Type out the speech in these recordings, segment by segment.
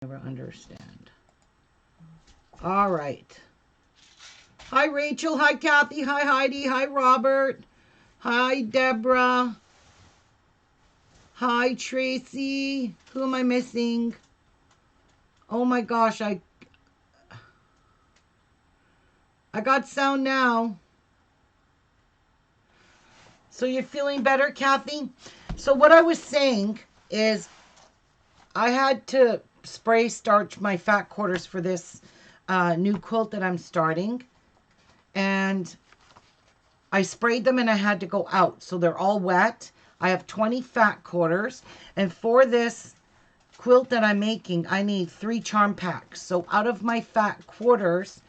Never understand. All right. Hi, Rachel. Hi, Kathy. Hi, Heidi. Hi, Robert. Hi, Deborah. Hi, Tracy. Who am I missing? Oh my gosh, I got sound now. So you're feeling better, Kathy? So what I was saying is I had to spray starch my fat quarters for this new quilt that I'm starting. And I sprayed them and I had to go out. So they're all wet. I have 20 fat quarters. And for this quilt that I'm making, I need 3 charm packs. So out of my fat quarters,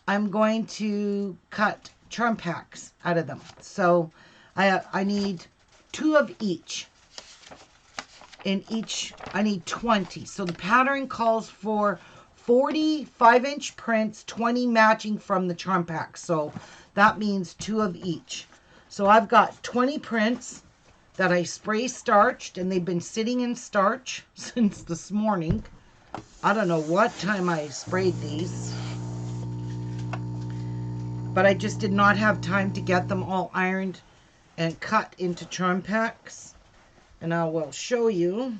I'm going to cut charm packs out of them. So I need 2 of each. In each, I need 20. So the pattern calls for 40 5-inch prints, 20 matching from the charm pack. So that means 2 of each. So I've got 20 prints that I spray starched, and they've been sitting in starch since this morning. I don't know what time I sprayed these, but I just did not have time to get them all ironed and cut into charm packs. And I will show you.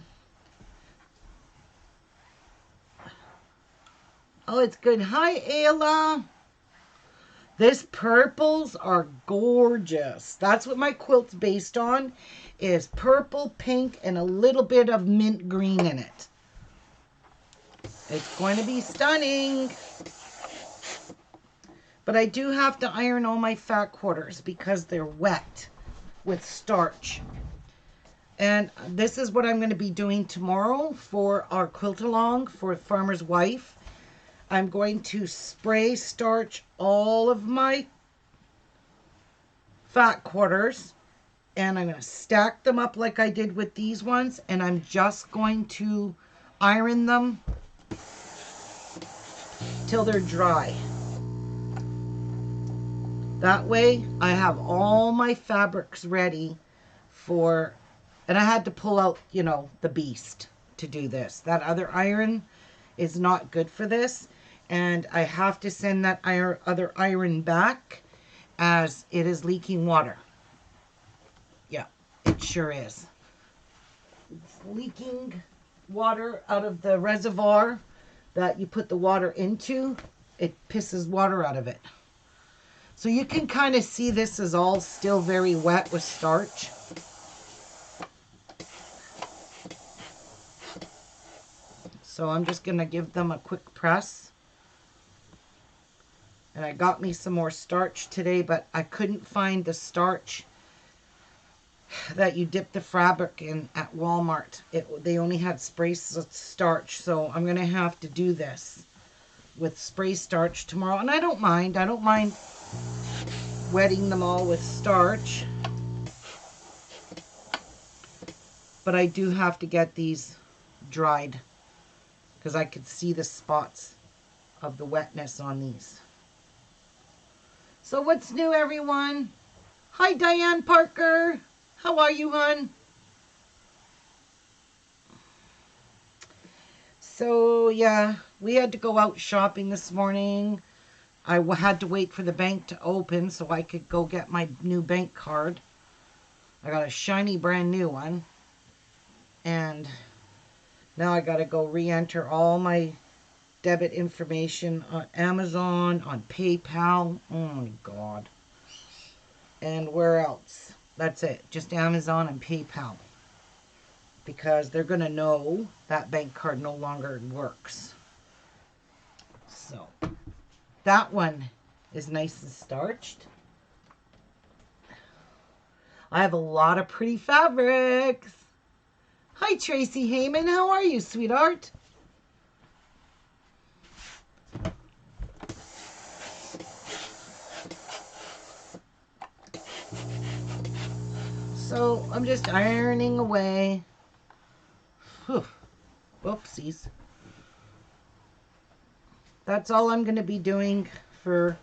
Oh, it's good. Hi, Ayla. This purples are gorgeous. That's what my quilt's based on, is purple, pink, and a little bit of mint green in it. It's going to be stunning. But I do have to iron all my fat quarters because they're wet with starch. And this is what I'm going to be doing tomorrow for our quilt along for Farmer's Wife. I'm going to spray starch all of my fat quarters, and I'm going to stack them up like I did with these ones, and I'm just going to iron them till they're dry. That way I have all my fabrics ready for, and I had to pull out, you know, the beast to do this. That other iron is not good for this. And I have to send that other iron back as it is leaking water. Yeah, it sure is. It's leaking water out of the reservoir that you put the water into. It pisses water out of it. So you can kind of see this is all still very wet with starch. So I'm just going to give them a quick press. And I got me some more starch today, but I couldn't find the starch that you dip the fabric in at Walmart. They only had spray starch, so I'm going to have to do this with spray starch tomorrow. And I don't mind. I don't mind wetting them all with starch. But I do have to get these dried because I could see the spots of the wetness on these. So what's new, everyone? Hi, Diane Parker. How are you, hon? So, yeah, we had to go out shopping this morning. I had to wait for the bank to open so I could go get my new bank card. I got a shiny brand new one. And now I got to go re-enter all my debit information on Amazon, on PayPal. Oh my God. And where else? That's it. Just Amazon and PayPal. Because they're going to know that bank card no longer works. So that one is nice and starched. I have a lot of pretty fabrics. Hi, Tracy Heyman. How are you, sweetheart? So I'm just ironing away. Whew. Whoopsies. That's all I'm going to be doing for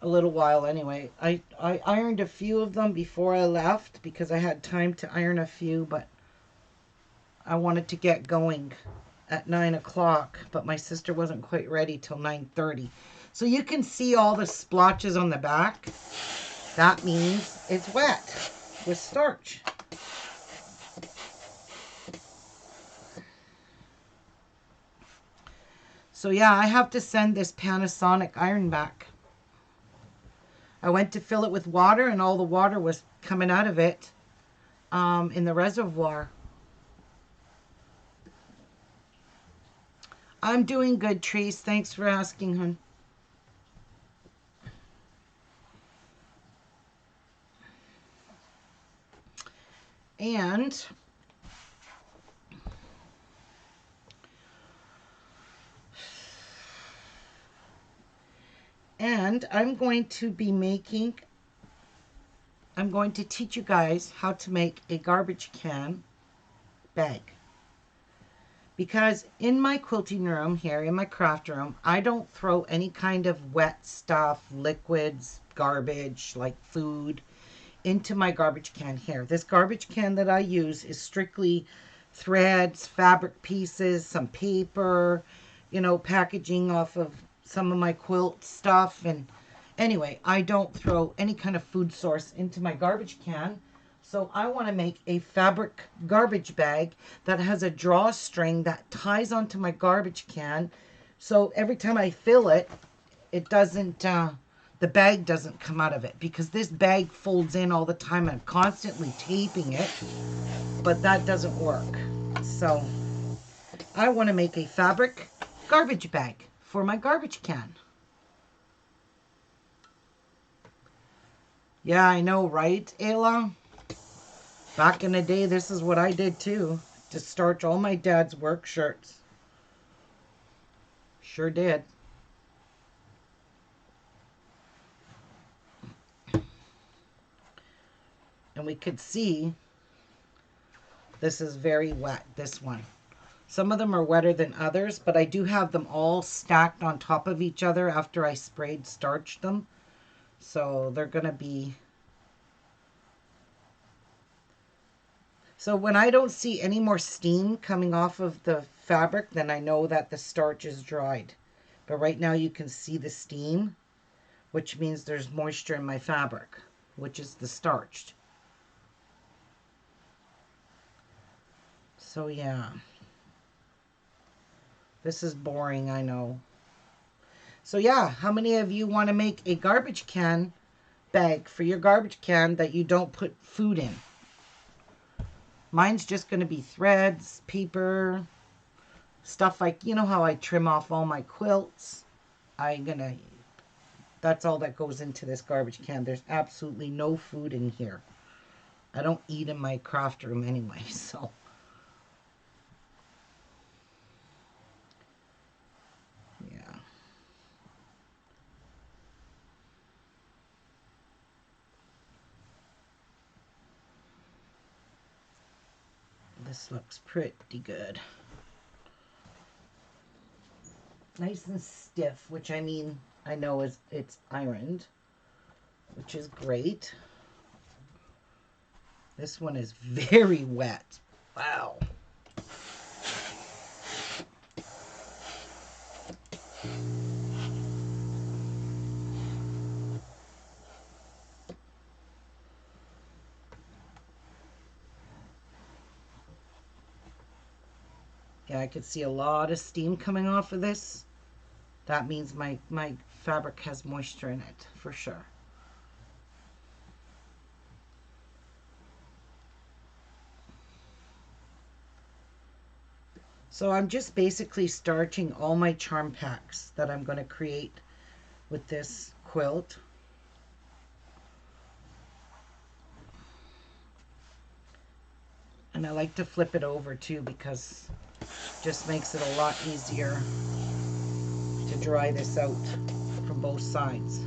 a little while anyway. I ironed a few of them before I left because I had time to iron a few, but I wanted to get going at 9 o'clock, but my sister wasn't quite ready till 9:30. So you can see all the splotches on the back. That means it's wet with starch. So yeah, I have to send this Panasonic iron back. I went to fill it with water and all the water was coming out of it in the reservoir. I'm doing good, Trace. Thanks for asking, hon. And I'm going to teach you guys how to make a garbage can bag. Because in my quilting room here, in my craft room, I don't throw any kind of wet stuff, liquids, garbage, like food, into my garbage can here. This garbage can that I use is strictly threads, fabric pieces, some paper, you know, packaging off of some of my quilt stuff. And anyway, I don't throw any kind of food source into my garbage can. So I want to make a fabric garbage bag that has a drawstring that ties onto my garbage can. So every time I fill it, it doesn't, the bag doesn't come out of it, because this bag folds in all the time and I'm constantly taping it, but that doesn't work. So I want to make a fabric garbage bag for my garbage can. Yeah, I know, right, Ayla? Back in the day, this is what I did too, to starch all my dad's work shirts. Sure did. And we could see this is very wet, this one. Some of them are wetter than others, but I do have them all stacked on top of each other after I sprayed starched them. So they're going to be... So when I don't see any more steam coming off of the fabric, then I know that the starch is dried. But right now you can see the steam, which means there's moisture in my fabric, which is the starched. So yeah. This is boring, I know. So yeah, how many of you want to make a garbage can bag for your garbage can that you don't put food in? Mine's just going to be threads, paper, stuff like, you know how I trim off all my quilts? That's all that goes into this garbage can. There's absolutely no food in here. I don't eat in my craft room anyway, so. Yeah. This looks pretty good. Nice and stiff, which I mean, I know it's ironed, which is great. This one is very wet. Wow. Yeah, I could see a lot of steam coming off of this. That means my fabric has moisture in it, for sure. So I'm just basically starching all my charm packs that I'm going to create with this quilt. And I like to flip it over too, because it just makes it a lot easier to dry this out from both sides.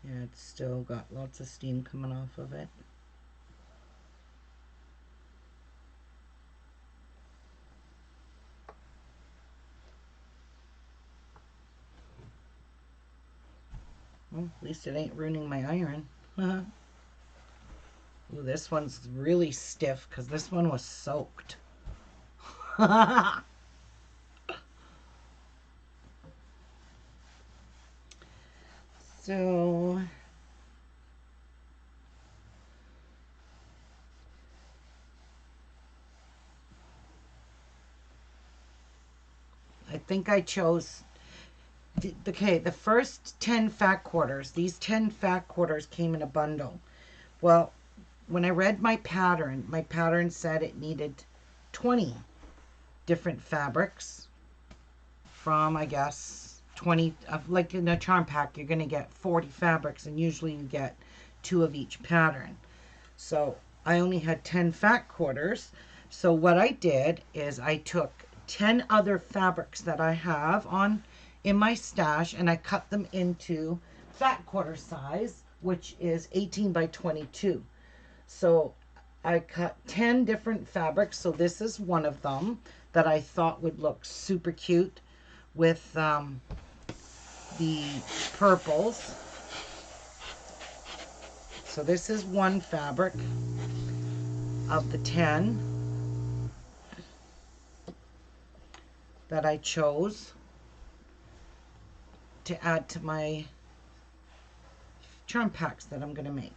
Yeah, It's still got lots of steam coming off of it. Well, at least it ain't ruining my iron. Ooh, this one's really stiff because this one was soaked. So I think I chose, okay, the first 10 fat quarters. These 10 fat quarters came in a bundle. Well, when I read my pattern said it needed 20 different fabrics from, I guess, 20, like in a charm pack, you're going to get 40 fabrics, and usually you get 2 of each pattern. So I only had 10 fat quarters. So what I did is I took 10 other fabrics that I have on in my stash, and I cut them into fat quarter size, which is 18 by 22. So I cut 10 different fabrics. So this is one of them that I thought would look super cute with the purples. So this is one fabric of the 10 that I chose to add to my charm packs that I'm going to make.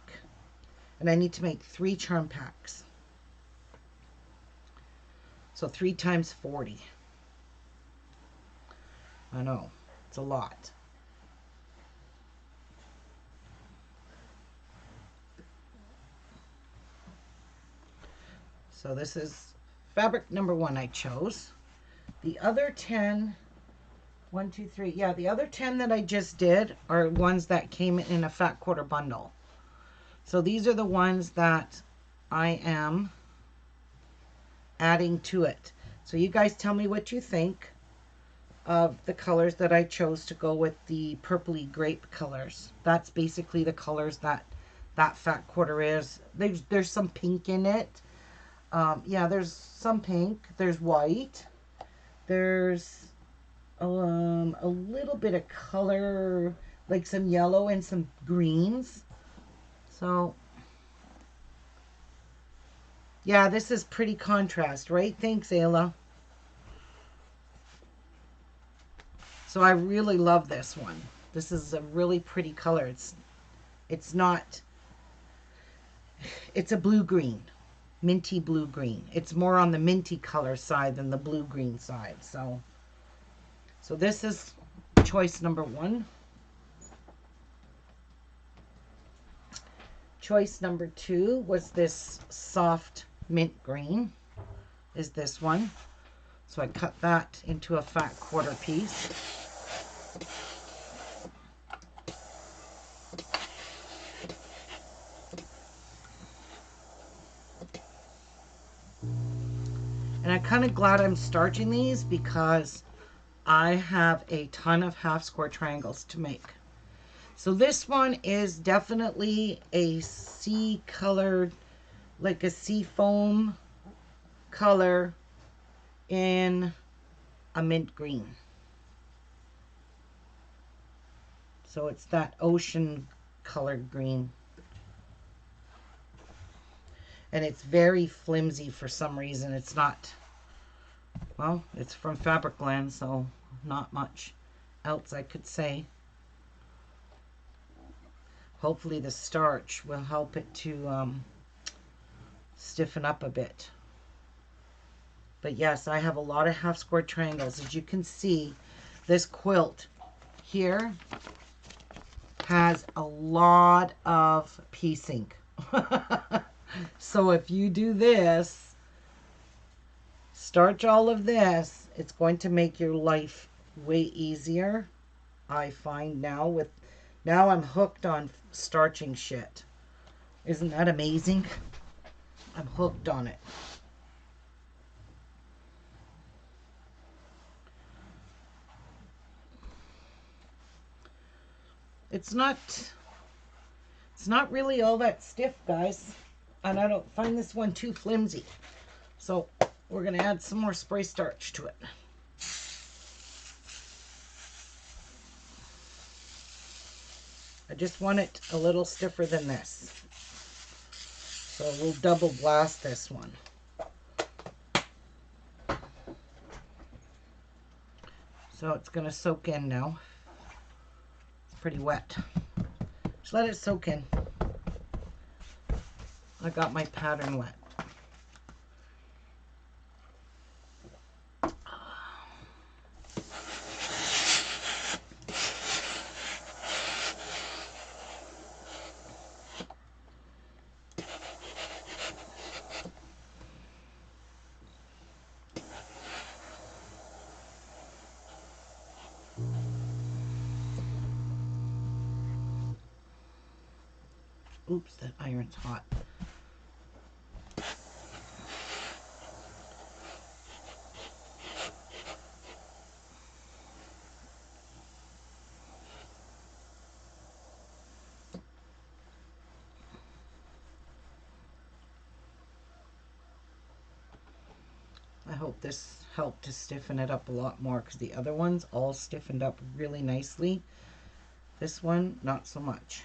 And I need to make 3 charm packs. So 3 times 40. I know, it's a lot. So this is fabric number 1 I chose. The other 10, 1, 2, 3, yeah, the other 10 that I just did are ones that came in a fat quarter bundle. So these are the ones that I am adding to it. So you guys tell me what you think of the colors that I chose to go with the purpley grape colors. That's basically the colors that fat quarter is. There's some pink in it. Yeah, there's some pink. There's white. There's a little bit of color, like some yellow and some greens. So yeah, this is pretty contrast, right? Thanks, Ayla. So I really love this one. This is a really pretty color. It's not, it's a blue-green, minty blue-green. It's more on the minty color side than the blue-green side. So this is choice number 1. Choice number 2 was this soft mint green, is this one. So I cut that into a fat quarter piece. And I'm kind of glad I'm starching these because I have a ton of half square triangles to make. So this one is definitely a sea colored, like a sea foam color in a mint green. So it's that ocean colored green. And it's very flimsy for some reason. It's not, well, it's from Fabricland, so not much else I could say. Hopefully the starch will help it to stiffen up a bit. But yes, I have a lot of half square triangles. As you can see, this quilt here has a lot of piecing. So if you do this, starch all of this, it's going to make your life way easier. I find now I'm hooked on starching shit. Isn't that amazing? I'm hooked on it. It's not It's not really all that stiff, guys. And I don't find this one too flimsy. So we're going to add some more spray starch to it. I just want it a little stiffer than this. So we'll double blast this one. So it's going to soak in now. It's pretty wet. Just let it soak in. I got my pattern wet. Oops, that iron's hot. I hope this helped to stiffen it up a lot more because the other ones all stiffened up really nicely. This one, not so much.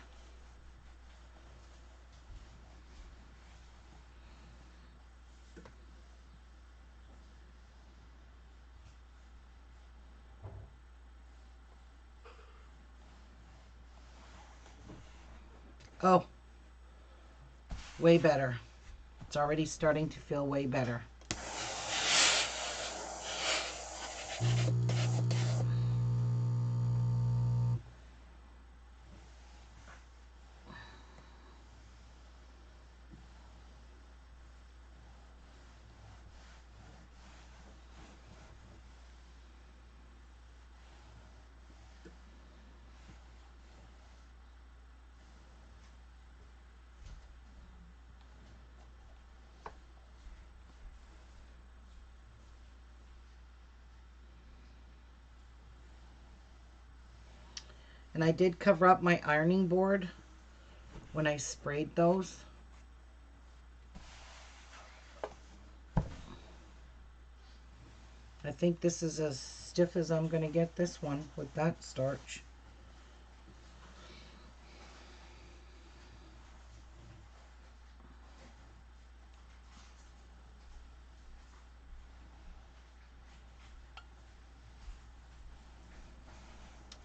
Oh, way better. It's already starting to feel way better. And I did cover up my ironing board when I sprayed those. I think this is as stiff as I'm going to get this one with that starch.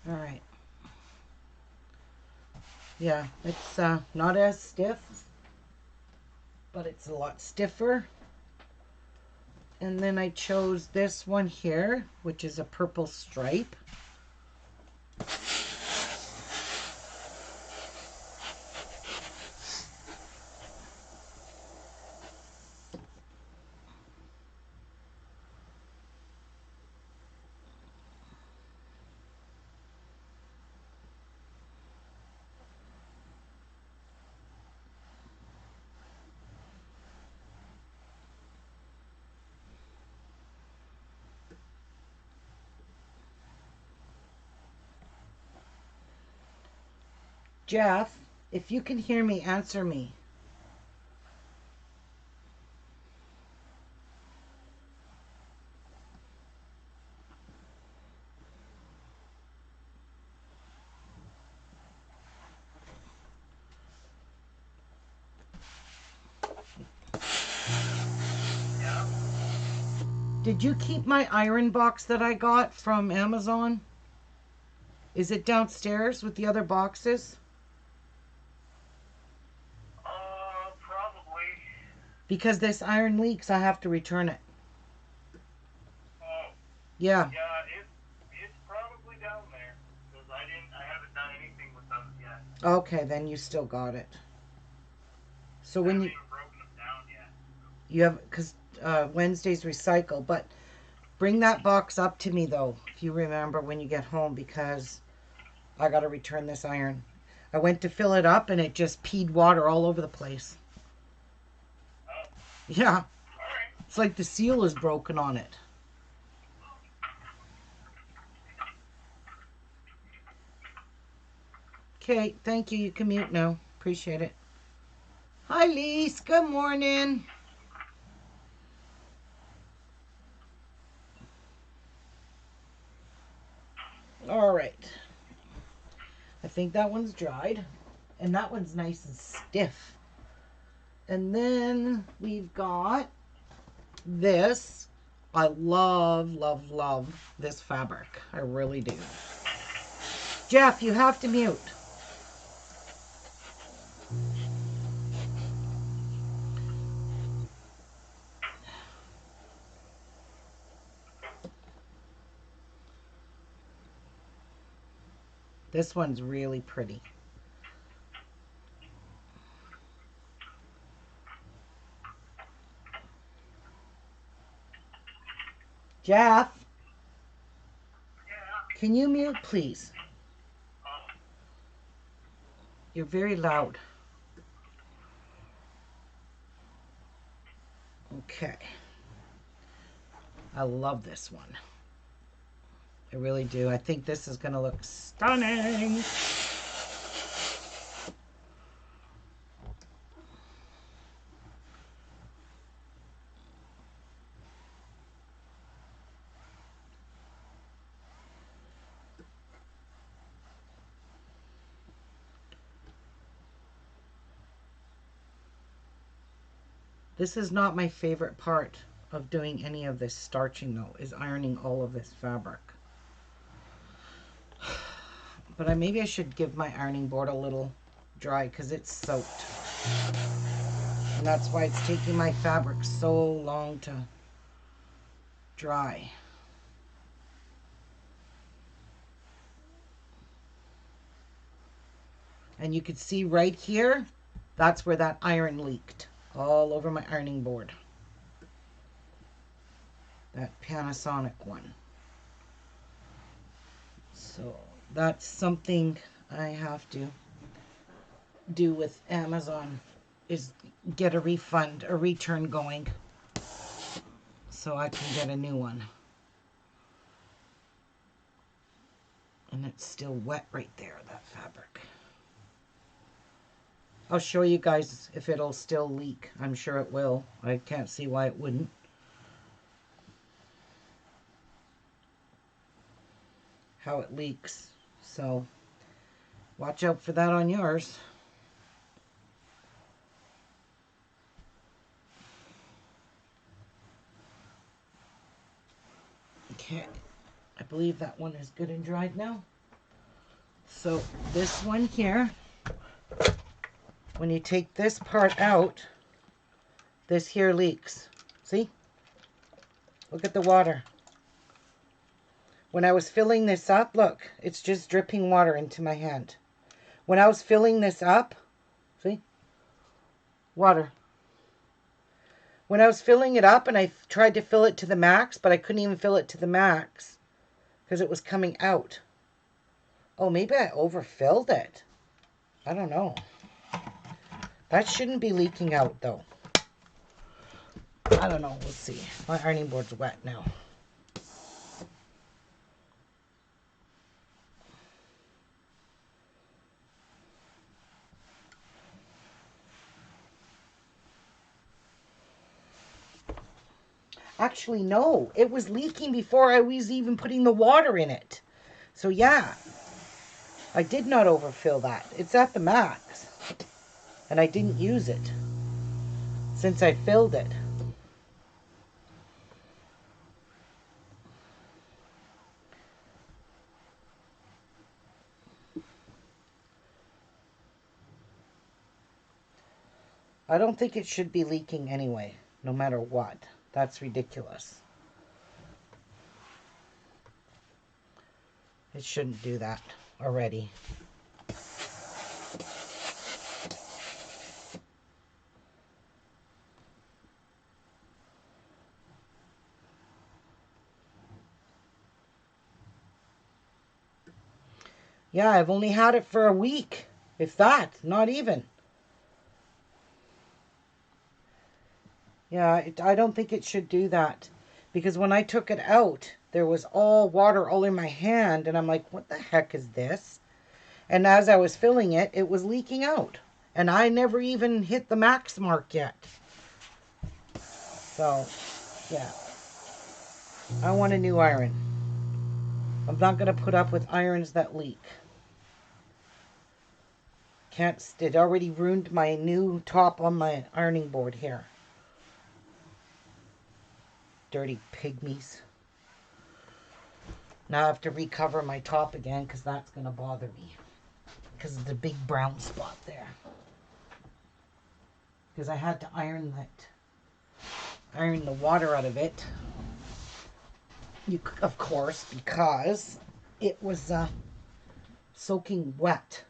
All right. Yeah, it's not as stiff, but it's a lot stiffer. And then I chose this one here, which is a purple stripe. Jeff, if you can hear me, answer me. Yeah. Did you keep my iron box that I got from Amazon? Is it downstairs with the other boxes? Probably. Because this iron leaks, I have to return it. Oh, Yeah. yeah, it's probably down there because I haven't done anything with those yet. Okay, then you still got it. So I when haven't you even broken them down yet. you have, because Wednesday's recycle, but bring that box up to me though, if you remember when you get home, because I got to return this iron. I went to fill it up and it just peed water all over the place. Oh, Yeah, all right. it's like the seal is broken on it. Okay, thank you. You can mute now. Appreciate it. Hi, Lise. Good morning. All right. I think that one's dried. And that one's nice and stiff. And then we've got this. I love, love, love this fabric. I really do. Jeff, you have to mute. This one's really pretty. Jeff, Yeah. can you mute, please? You're very loud. Okay. I love this one. I really do. I think this is going to look stunning. This is not my favorite part of doing any of this starching though, is ironing all of this fabric. But maybe I should give my ironing board a little dry because it's soaked. And that's why it's taking my fabric so long to dry. And you can see right here, that's where that iron leaked. All over my ironing board. That Panasonic one. So that's something I have to do with Amazon, is get a refund, a return going, so I can get a new one. And it's still wet right there, that fabric. I'll show you guys if it'll still leak. I'm sure it will. I can't see why it wouldn't. How it leaks. So watch out for that on yours. Okay, I believe that one is good and dried now. So this one here, when you take this part out, this here leaks. See? Look at the water. When I was filling this up, look, it's just dripping water into my hand. When I was filling this up, see? Water. When I was filling it up and I tried to fill it to the max, but I couldn't even fill it to the max because it was coming out. Oh, maybe I overfilled it. I don't know. That shouldn't be leaking out though. I don't know. We'll see. My ironing board's wet now. Actually, no. It was leaking before I was even putting the water in it. So, yeah. I did not overfill that. It's at the max. And I didn't use it since I filled it. I don't think it should be leaking anyway, no matter what. That's ridiculous. It shouldn't do that already. Yeah, I've only had it for a week. If that, not even. Yeah, I don't think it should do that. Because when I took it out, there was all water all in my hand. And I'm like, what the heck is this? And as I was filling it, it was leaking out. And I never even hit the max mark yet. So, yeah. I want a new iron. I'm not going to put up with irons that leak. It already ruined my new top on my ironing board here. Dirty pygmies. Now I have to recover my top again because that's going to bother me. Because of the big brown spot there. Because I had to iron the water out of it. Of course, because it was soaking wet.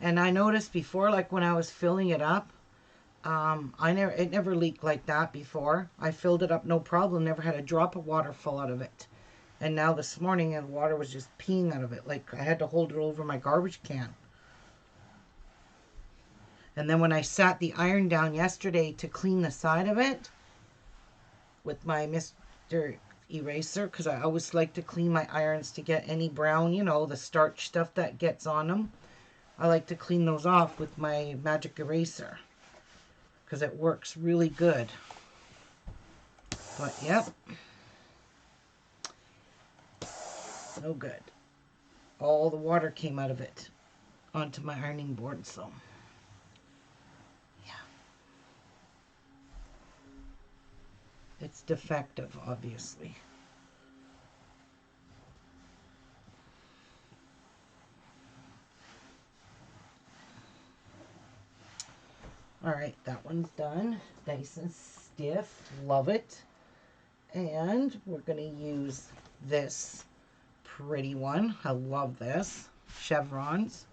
And I noticed before, like when I was filling it up, it never leaked like that before. I filled it up no problem, never had a drop of water fall out of it. And now this morning, the water was just peeing out of it. Like I had to hold it over my garbage can. And then when I sat the iron down yesterday to clean the side of it with my Mr. Eraser, because I always like to clean my irons to get any brown, the starch stuff that gets on them. I like to clean those off with my magic eraser because it works really good. But yep, no good. All the water came out of it onto my ironing board, so yeah. It's defective, obviously. All right, that one's done. Nice and stiff. Love it. And we're going to use this pretty one. I love this. Chevrons.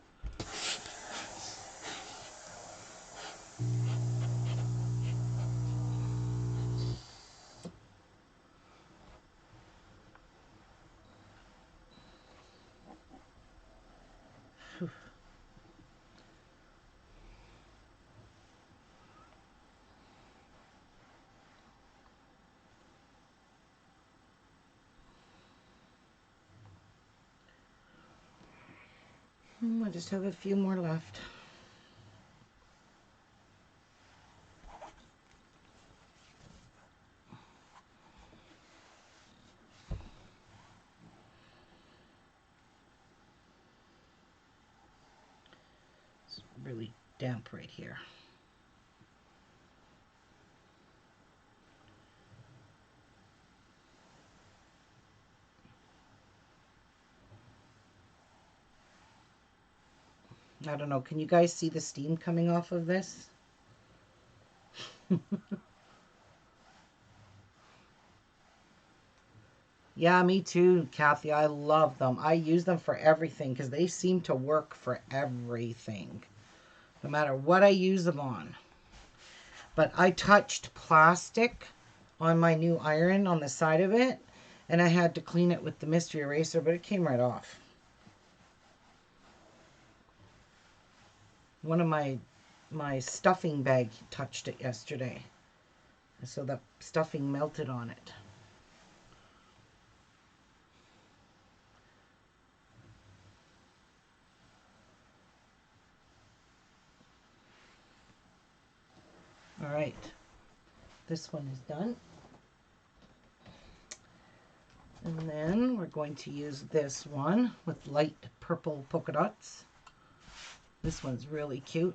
I just have a few more left. It's really damp right here. I don't know. Can you guys see the steam coming off of this? Yeah, me too, Kathy. I love them. I use them for everything because they seem to work for everything, no matter what I use them on. But I touched plastic on my new iron on the side of it, and I had to clean it with the mystery eraser, but it came right off. One of my stuffing bag touched it yesterday, so the stuffing melted on it. All right, this one is done. And then we're going to use this one with light purple polka dots. This one's really cute.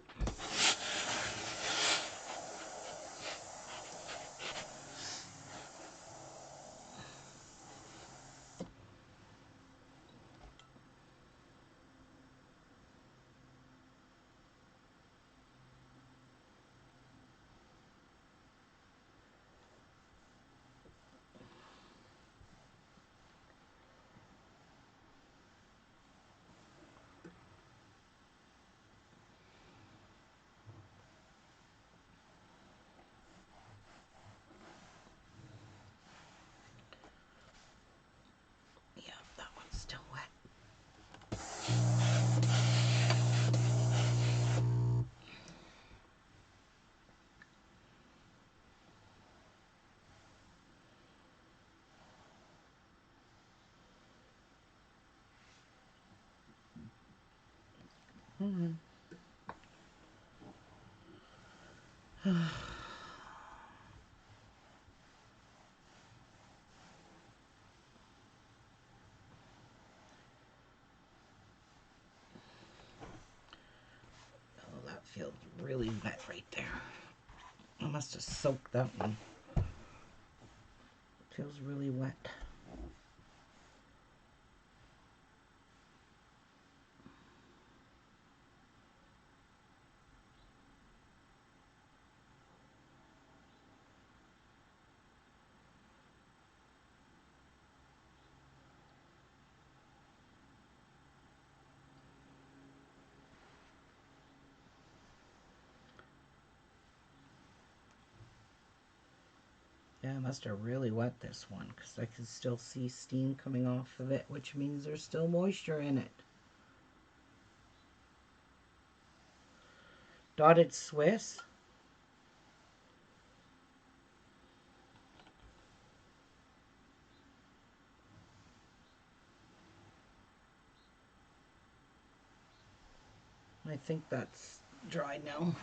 Come on. Oh, that feels really wet right there. I must have soaked that one. Feels really wet. Yeah, I must have really wet this one because I can still see steam coming off of it, which means there's still moisture in it. Dotted Swiss. I think that's dry now.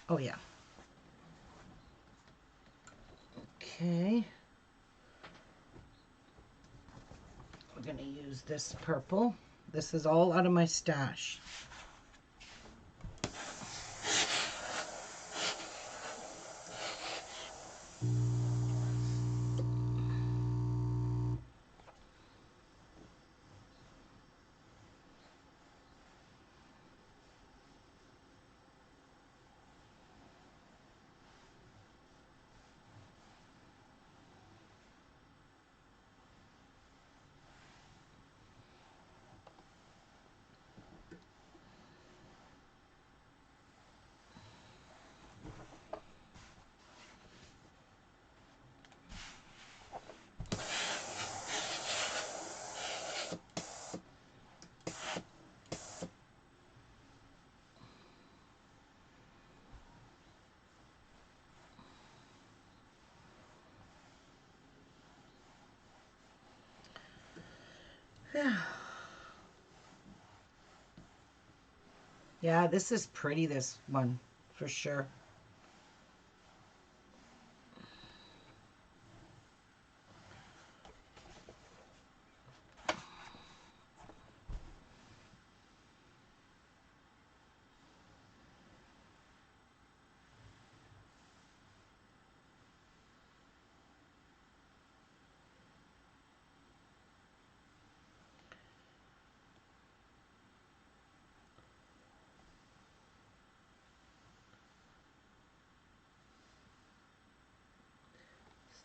Oh yeah. Okay. We're going to use this purple. This is all out of my stash. Yeah, this is pretty, this one, for sure.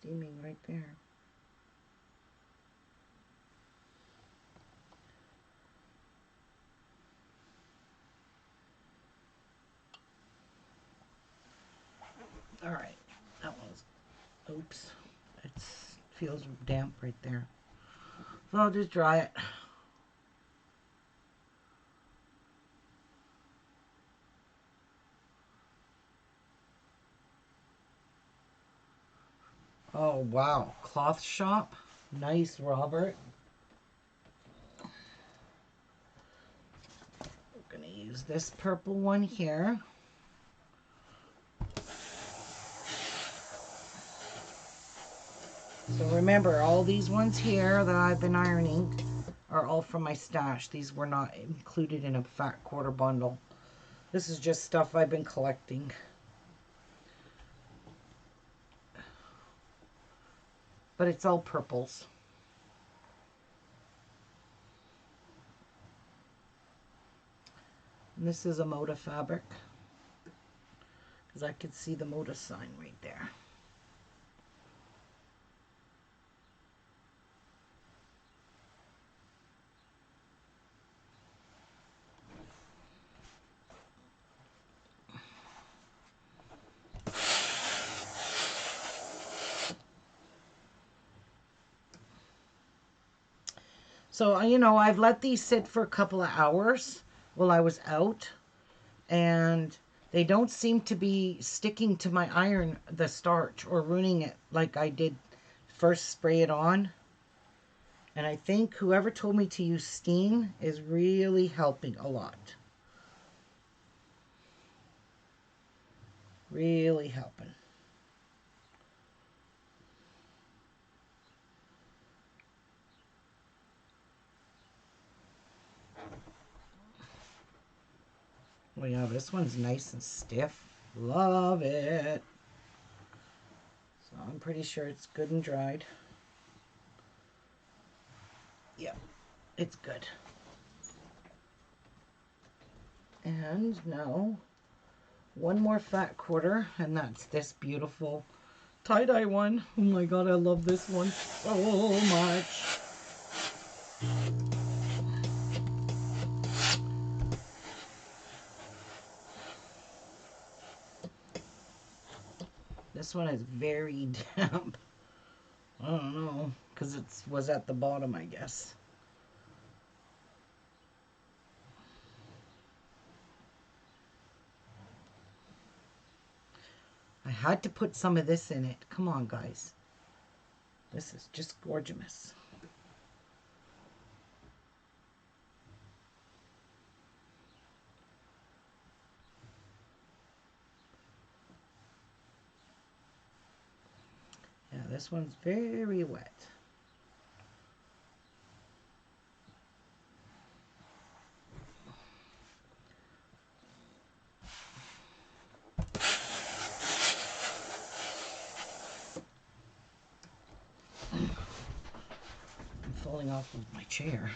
Steaming right there. All right, that one's, oops, it feels damp right there. So I'll just dry it. Oh, wow, cloth shop. Nice, Robert. We're gonna use this purple one here. So remember, all these ones here that I've been ironing are all from my stash. These were not included in a fat quarter bundle. This is just stuff I've been collecting. But it's all purples. And this is a Moda fabric, because I could see the Moda sign right there. So, you know, I've let these sit for a couple of hours while I was out, and they don't seem to be sticking to my iron, the starch, or ruining it like I did first spray it on. And I think whoever told me to use steam is really helping a lot. Really helping. Oh yeah, this one's nice and stiff. Love it. So I'm pretty sure it's good and dried. Yep, it's good. And now one more fat quarter, and that's this beautiful tie-dye one. Oh my god, I love this one so much. This one is very damp. I don't know, because it was at the bottom, I guess. I had to put some of this in it. Come on, guys. This is just gorgeous. Yeah, this one's very wet. I'm falling off of my chair.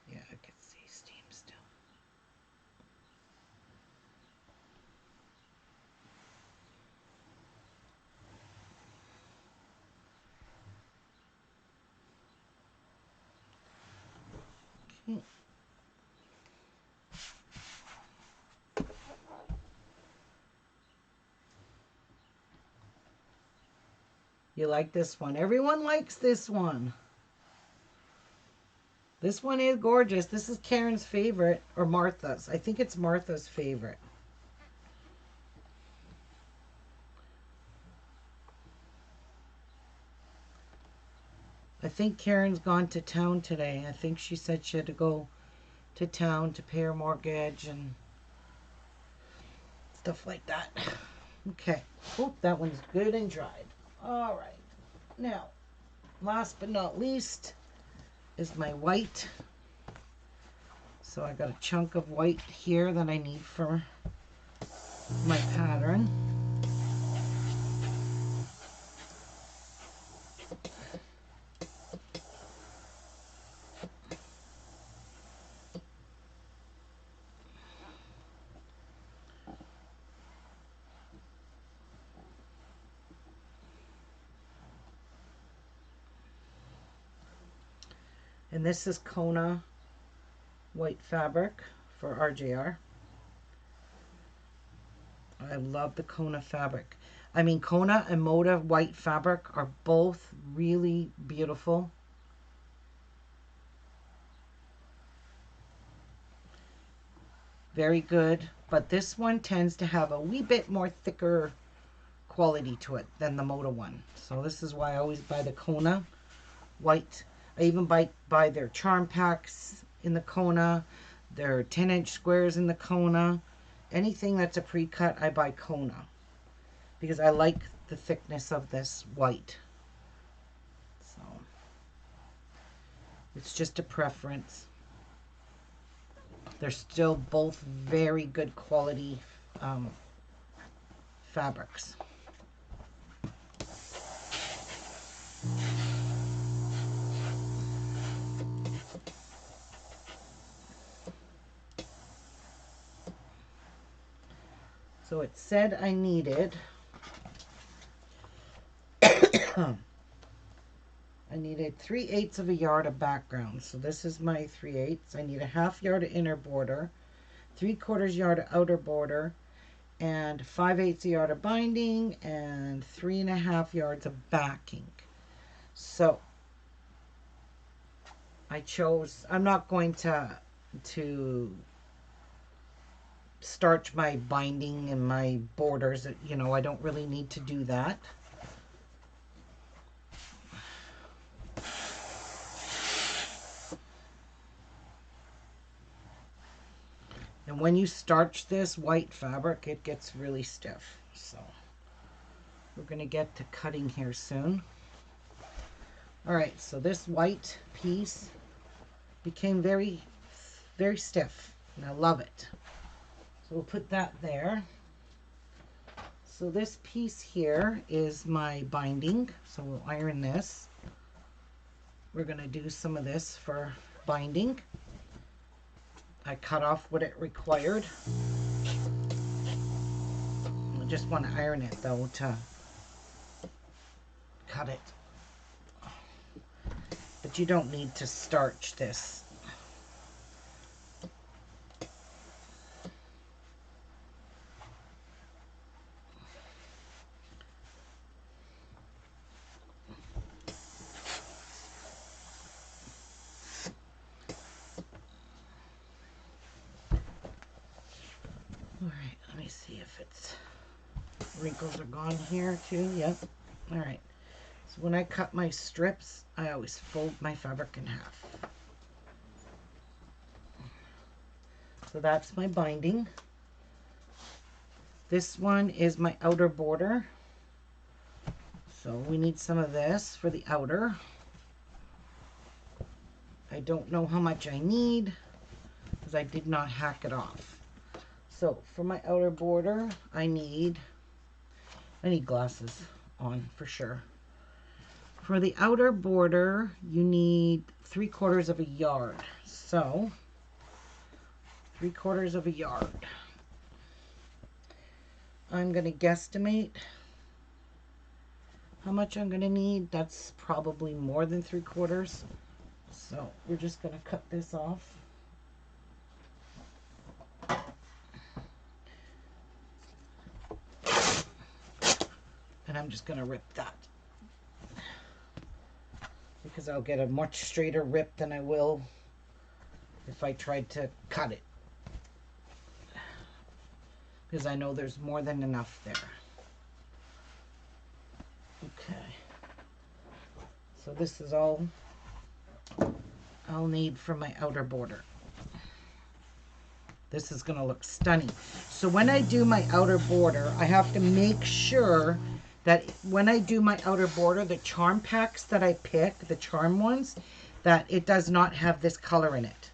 Yeah, I can see steam still. Okay. You like this one? Everyone likes this one. This one is gorgeous. This is Karen's favorite, or Martha's. I think it's Martha's favorite. I think Karen's gone to town today. I think she said she had to go to town to pay her mortgage and stuff like that. Okay. Oh, that one's good and dried. All right. Now, last but not least is my white. So I got a chunk of white here that I need for my pattern. And this is Kona white fabric for RJR. I love the Kona fabric. I mean, Kona and Moda white fabric are both really beautiful. Very good. But this one tends to have a wee bit more thicker quality to it than the Moda one. So this is why I always buy the Kona white. I even buy their charm packs in the Kona, their 10-inch squares in the Kona. Anything that's a pre-cut, I buy Kona because I like the thickness of this white. So it's just a preference. They're still both very good quality fabrics. So it said I needed I needed 3/8 of a yard of background. So this is my 3/8. I need a 1/2 yard of inner border, 3/4 yard of outer border, and 5/8 yard of binding, and 3.5 yards of backing. So I'm not going to starch my binding and my borders. You know, I don't really need to do that. And when you starch this white fabric, it gets really stiff. So we're going to get to cutting here soon. All right, so this white piece became very, very stiff, and I love it. So we'll put that there. So this piece here is my binding. So we'll iron this. We're going to do some of this for binding. I cut off what it required. I just want to iron it though to cut it. But you don't need to starch this. All right, let me see if it's wrinkles are gone here too. Yep. All right. So when I cut my strips, I always fold my fabric in half. So that's my binding. This one is my outer border. So we need some of this for the outer. I don't know how much I need because I did not hack it off. So for my outer border, I need glasses on for sure. For the outer border, you need 3/4 of a yard. So 3/4 of a yard. I'm going to guesstimate how much I'm going to need. That's probably more than 3/4. So we're just going to cut this off. And I'm just going to rip that. Because I'll get a much straighter rip than I will if I tried to cut it. Because I know there's more than enough there. Okay. So this is all I'll need for my outer border. This is going to look stunning. So when I do my outer border, I have to make sure that when I do my outer border, the charm packs that I pick, the charm ones, that it does not have this color in it.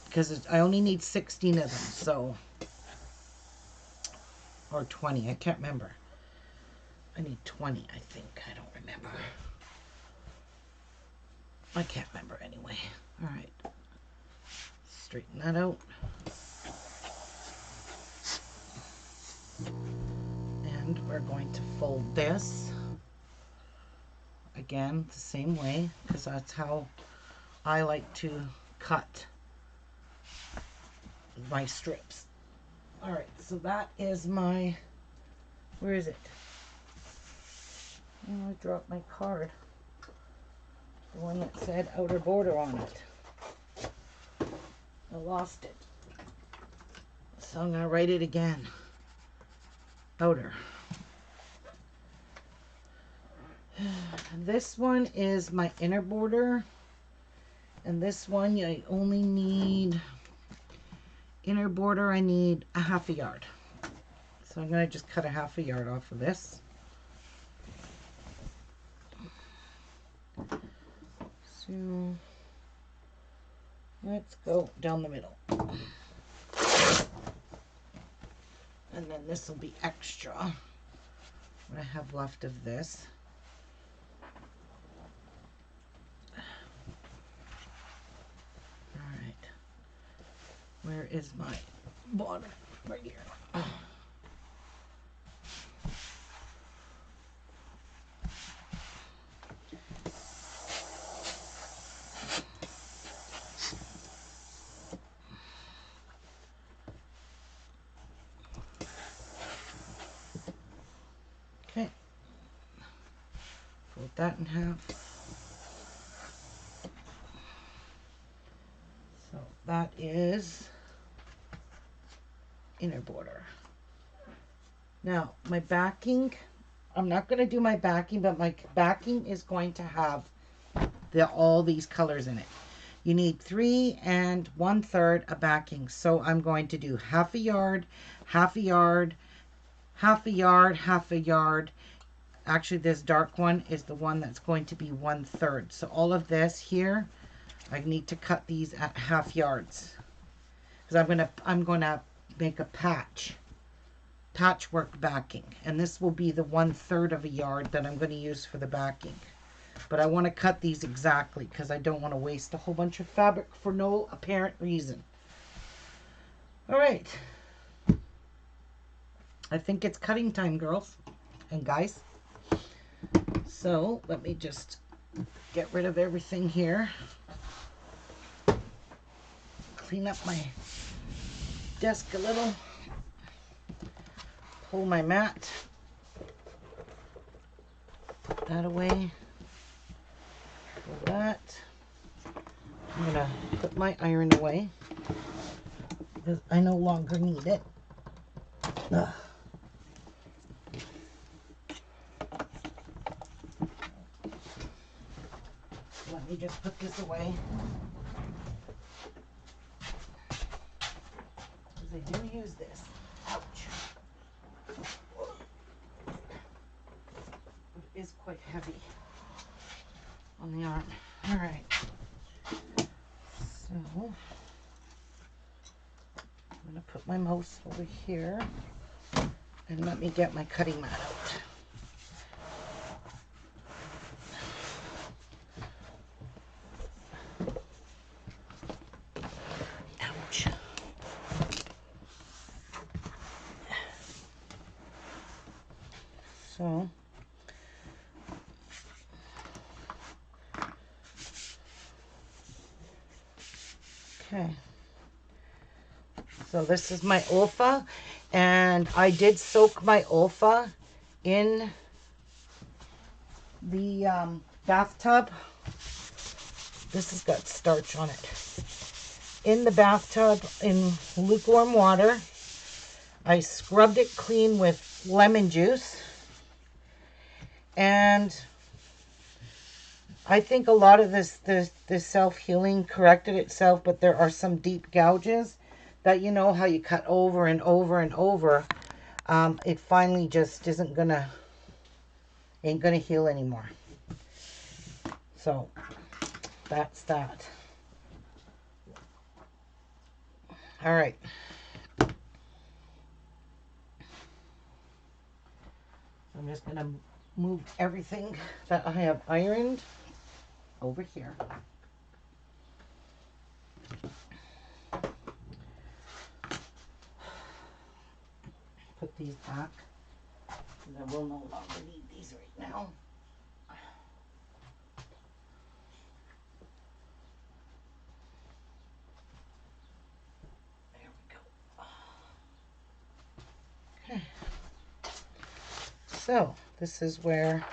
Because I only need 16 of them, so, or 20, I can't remember. I need 20, I think, I don't remember. I can't remember anyway. All right, straighten that out. And we're going to fold this again the same way because that's how I like to cut my strips. All right, so that is my, where is it? Oh, I dropped my card. The one that said outer border on it. I lost it. So I'm going to write it again. Outer. This one is my inner border. And this one, I only need, inner border, I need a 1/2 yard. So I'm going to just cut a 1/2 yard off of this. So let's go down the middle. And then this will be extra. What I have left of this. All right. Where is my border? Right here. Fold that in half. that is inner border. Now, my backing, I'm not going to do my backing, but my backing is going to have all these colors in it. You need 3 1/3 a backing. So I'm going to do half a yard, half a yard, half a yard, half a yard. Actually, this dark one is the one that's going to be 1/3. So all of this here, I need to cut these at half yards. Because I'm gonna make a patchwork backing. And this will be the 1/3 of a yard that I'm going to use for the backing. But I want to cut these exactly because I don't want to waste a whole bunch of fabric for no apparent reason. All right. I think it's cutting time, girls and guys. So let me just get rid of everything here. Clean up my desk a little. Pull my mat. Put that away. Pull that. I'm going to put my iron away because I no longer need it. Ugh. Let me just put this away. Because I do use this. Ouch. It is quite heavy on the arm. All right. So I'm going to put my mouse over here and let me get my cutting mat out. Ouch. So okay. So this is my Olfa, and I did soak my Olfa in the bathtub. This has got starch on it. In the bathtub in lukewarm water. I scrubbed it clean with lemon juice. And I think a lot of this self-healing corrected itself, but there are some deep gouges that, you know how you cut over and over and over. It finally just ain't gonna heal anymore. So that's that. All right. I'm just gonna move everything that I have ironed over here. Put these back, because I will no longer need these right now. There we go. Okay. So this is where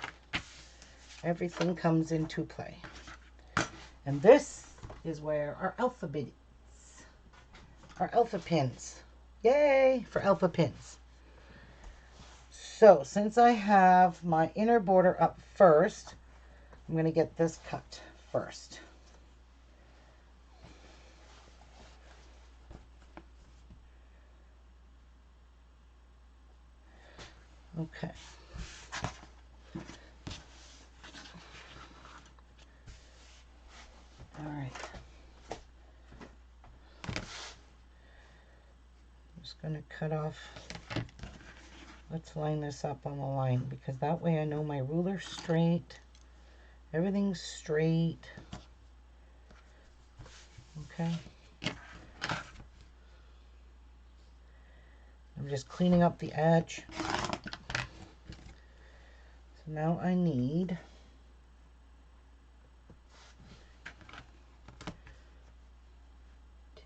everything comes into play. And this is where our alpha pins. Yay for alpha pins. So since I have my inner border up first, I'm going to get this cut first. Okay. All right. I'm just going to cut off. Let's line this up on the line, because that way I know my ruler's straight. Everything's straight. Okay. I'm just cleaning up the edge. So now I need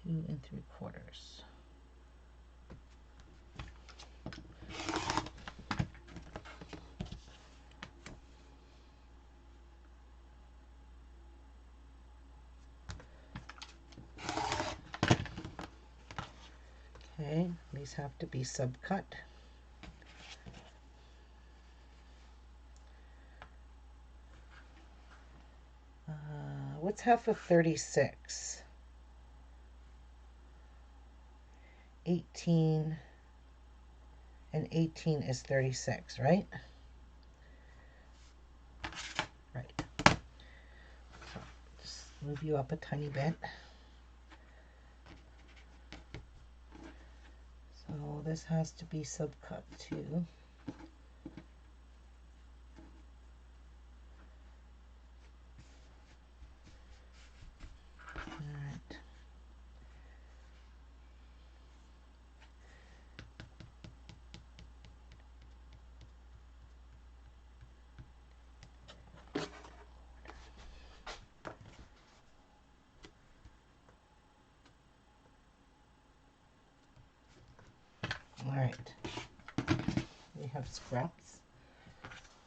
two 3/4. these have to be subcut. What's half of 36? 18, and 18 is 36, right? Right. So just move you up a tiny bit. So this has to be subcut too. Alright. Alright. We have scraps.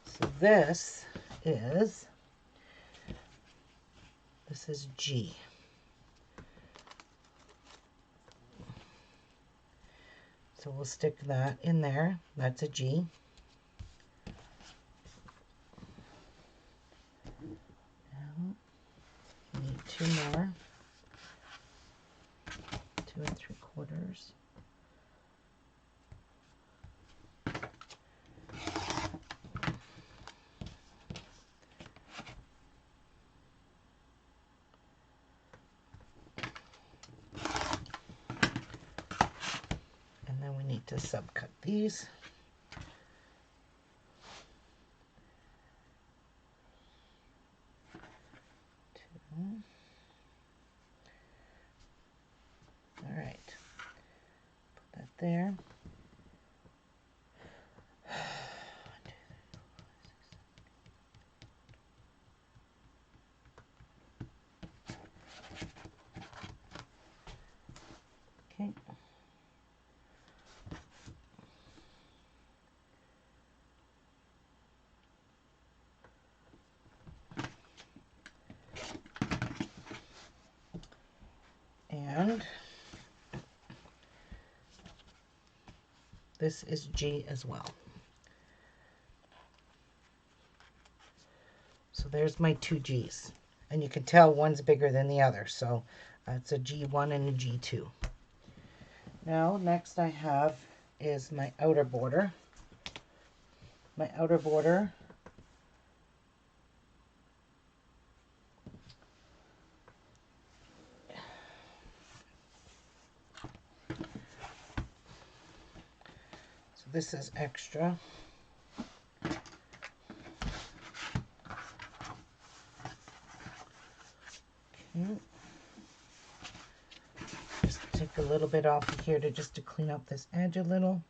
So this is G. So we'll stick that in there. That's a G. Now we need 2 more. 2 3/4. And then we need to subcut these. All right, put that there. Okay. And this is G as well. So there's my 2 G's. And you can tell one's bigger than the other. So it's a G1 and a G2. Now, next I have is my outer border. My outer border this is extra. Okay. Just take a little bit off of here just to clean up this edge a little.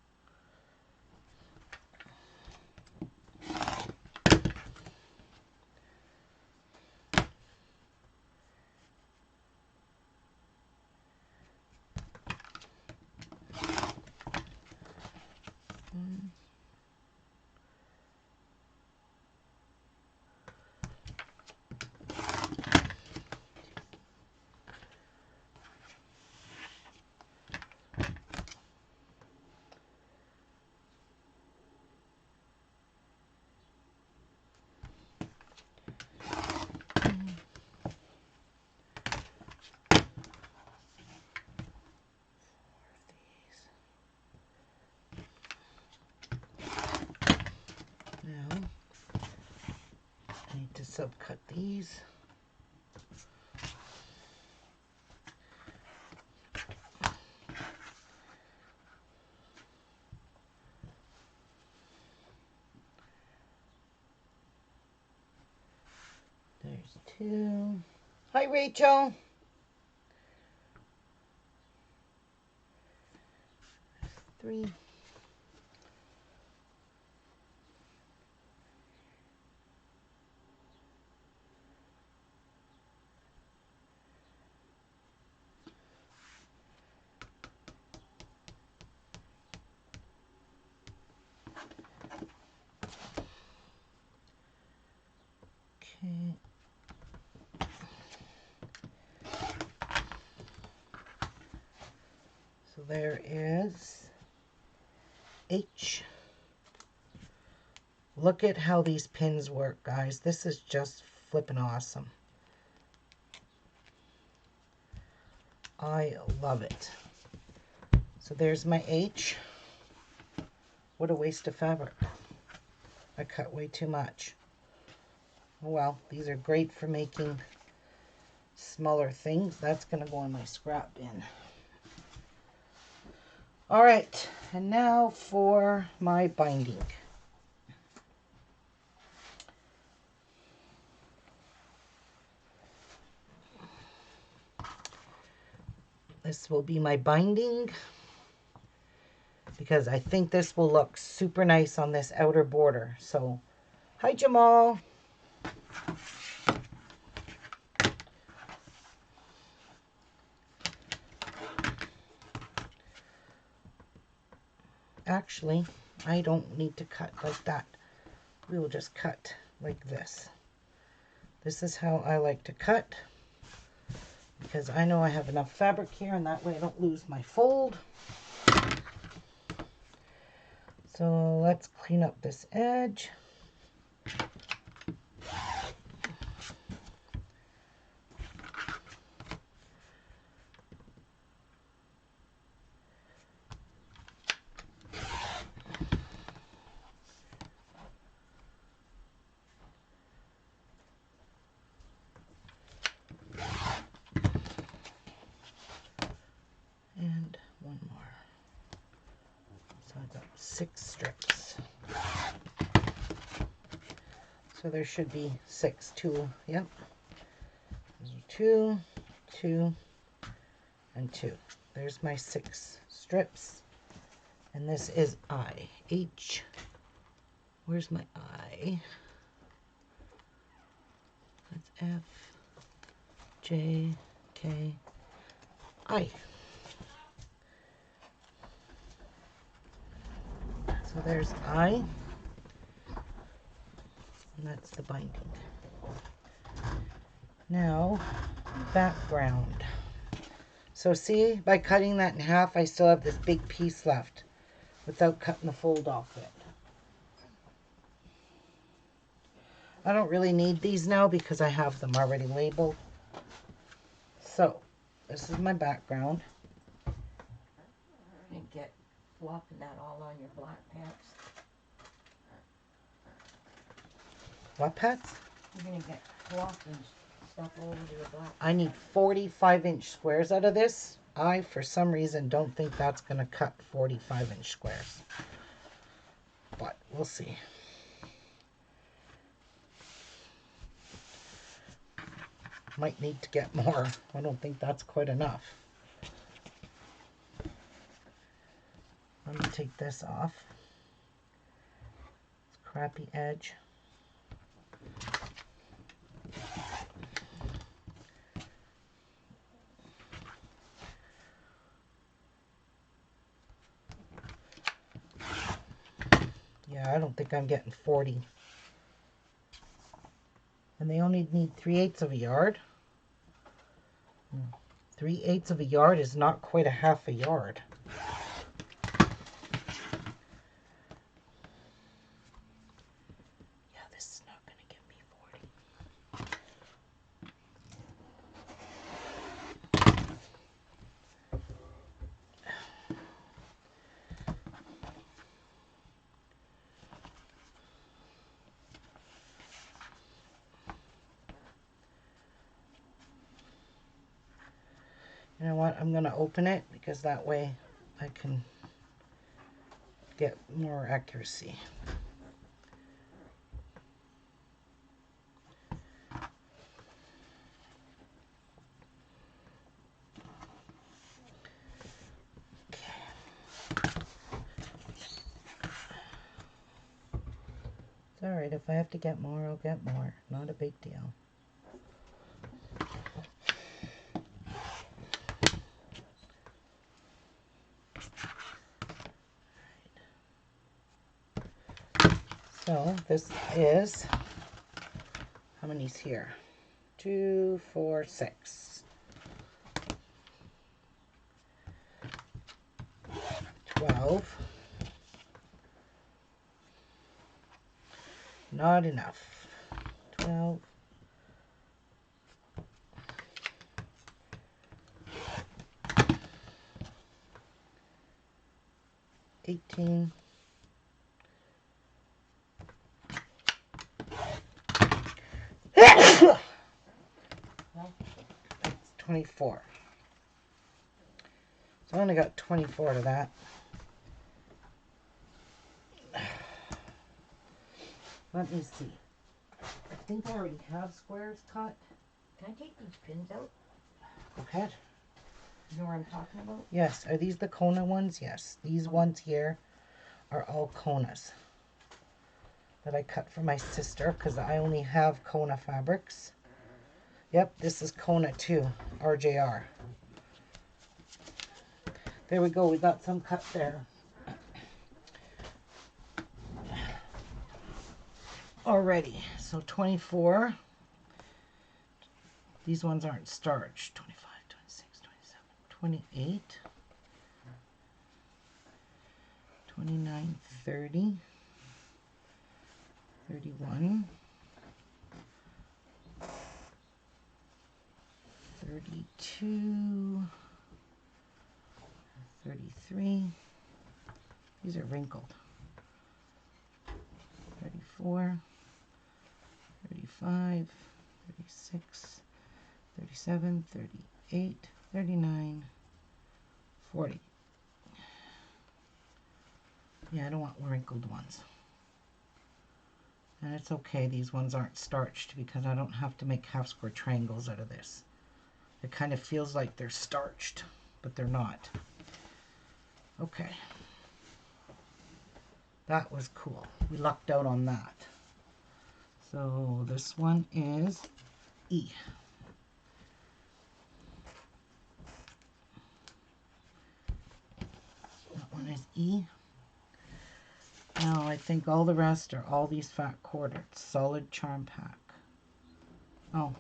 Now, I need to subcut these. There's 2. Hi, Rachel. There's 3. Okay. So there is H. Look at how these pins work, guys. This is just flipping awesome. I love it. So there's my H. What a waste of fabric. I cut way too much. Oh well, these are great for making smaller things. That's going to go in my scrap bin. All right, and now for my binding. This will be my binding because I think this will look super nice on this outer border. So, hi Jamal. Actually, I don't need to cut like that. We will just cut like this. This is how I like to cut because I know I have enough fabric here and that way I don't lose my fold. So let's clean up this edge. And one more. So I've got 6 strips. So there should be 6. 2, yep. Those are 2, 2, and 2. There's my 6 strips. And this is I. H. Where's my I? That's F, J, K, I. So there's I. And that's the binding. Now, background. So see, by cutting that in half, I still have this big piece left without cutting the fold off it. I don't really need these now because I have them already labeled. So, this is my background. And get flopping that all on your black pants. What pants? You're going to get flopping stuff all over your black. I need 45-inch squares out of this. I, for some reason, don't think that's going to cut 45-inch squares. But we'll see. Might need to get more. I don't think that's quite enough. Let me take this off. It's a crappy edge. Yeah, I don't think I'm getting 40. And they only need 3/8 of a yard. 3/8 of a yard is not quite a half a yard. Yeah, this is not going to give me 40. You know what? I'm going to open it because that way I can get more accuracy. It's alright, if I have to get more, I'll get more. Not a big deal. So this is, how many's here? 2, 4, 6. 12. Not enough. 12. 18. That's 24. So I only got 24 to that. Let me see. I think I already have squares cut. Can I take these pins out? Go ahead. You know what I'm talking about? Yes. Are these the Kona ones? Yes. These ones here are all Konas that I cut for my sister because I only have Kona fabrics. Yep, this is Kona too. RJR. There we go. We got some cut there. Already. So 24. These ones aren't starched. 25, 26, 27, 28, 29, 30, 31, 32, 33. These are wrinkled. 34, 35, 36, 37, 38, 39, 40. Yeah, I don't want wrinkled ones. And it's okay, these ones aren't starched because I don't have to make half square triangles out of this. It kind of feels like they're starched, but they're not. Okay. That was cool. We lucked out on that. So this one is E. That one is E. Now I think all the rest are all these fat quarters. Solid charm pack. Oh.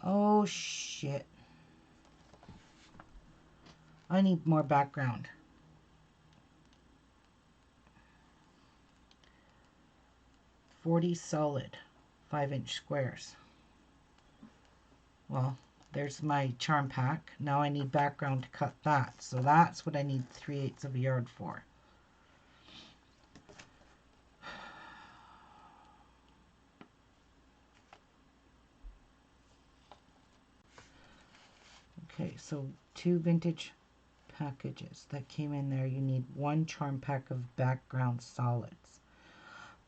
Oh shit. I need more background. $40 solid 5-inch squares. Well, there's my charm pack. Now I need background to cut that. So that's what I need 3/8 of a yard for. Okay, so 2 vintage packages that came in there. You need 1 charm pack of background solids.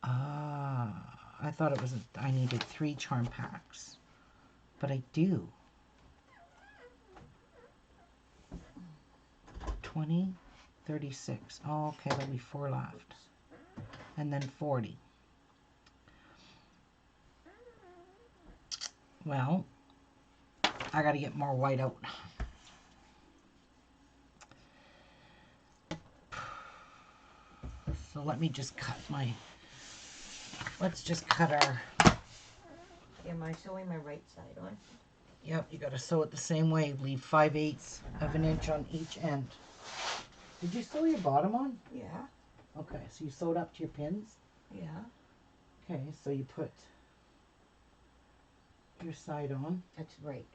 Ah, I thought it was I needed 3 charm packs, but I do. 20, 36. Oh, okay, there'll be 4 left, and then 40. Well, I got to get more white out. So let me just cut my. Let's just cut our. Am I sewing my right side on? Yep, you got to sew it the same way. Leave 5/8 of an inch on each end. Did you sew your bottom on? Yeah. Okay, so you sewed up to your pins? Yeah. Okay, so you put your side on. That's right.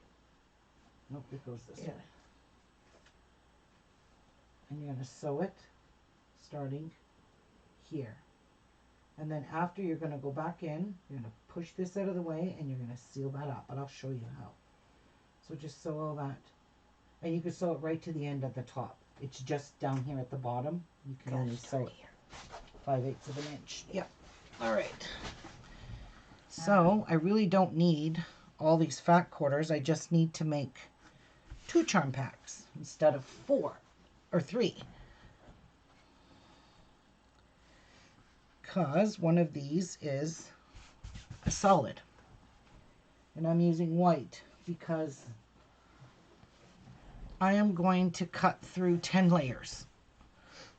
Nope, it goes this Yeah. way. And you're going to sew it starting here. And then after you're going to go back in, you're going to push this out of the way and you're going to seal that up. But I'll show you how. So just sew all that. And you can sew it right to the end at the top. It's just down here at the bottom. You can only sew it 5/8 of an inch. Yep. All right. So I really don't need all these fat quarters. I just need to make 2 charm packs instead of 4 or 3. Because one of these is a solid. And I'm using white because I am going to cut through 10 layers.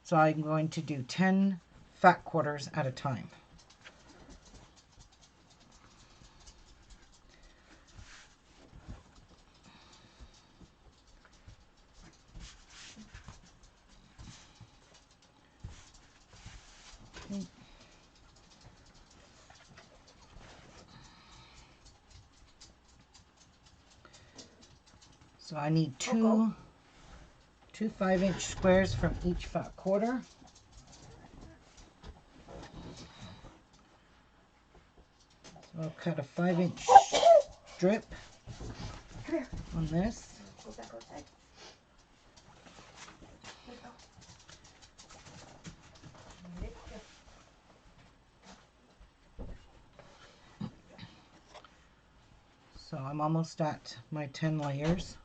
So I'm going to do 10 fat quarters at a time. Okay. So I need Okay. two 5-inch squares from each fat quarter. So I'll cut a 5-inch strip Come here. on this. Go back outside. Here we go. Lift your- So I'm almost at my 10 layers.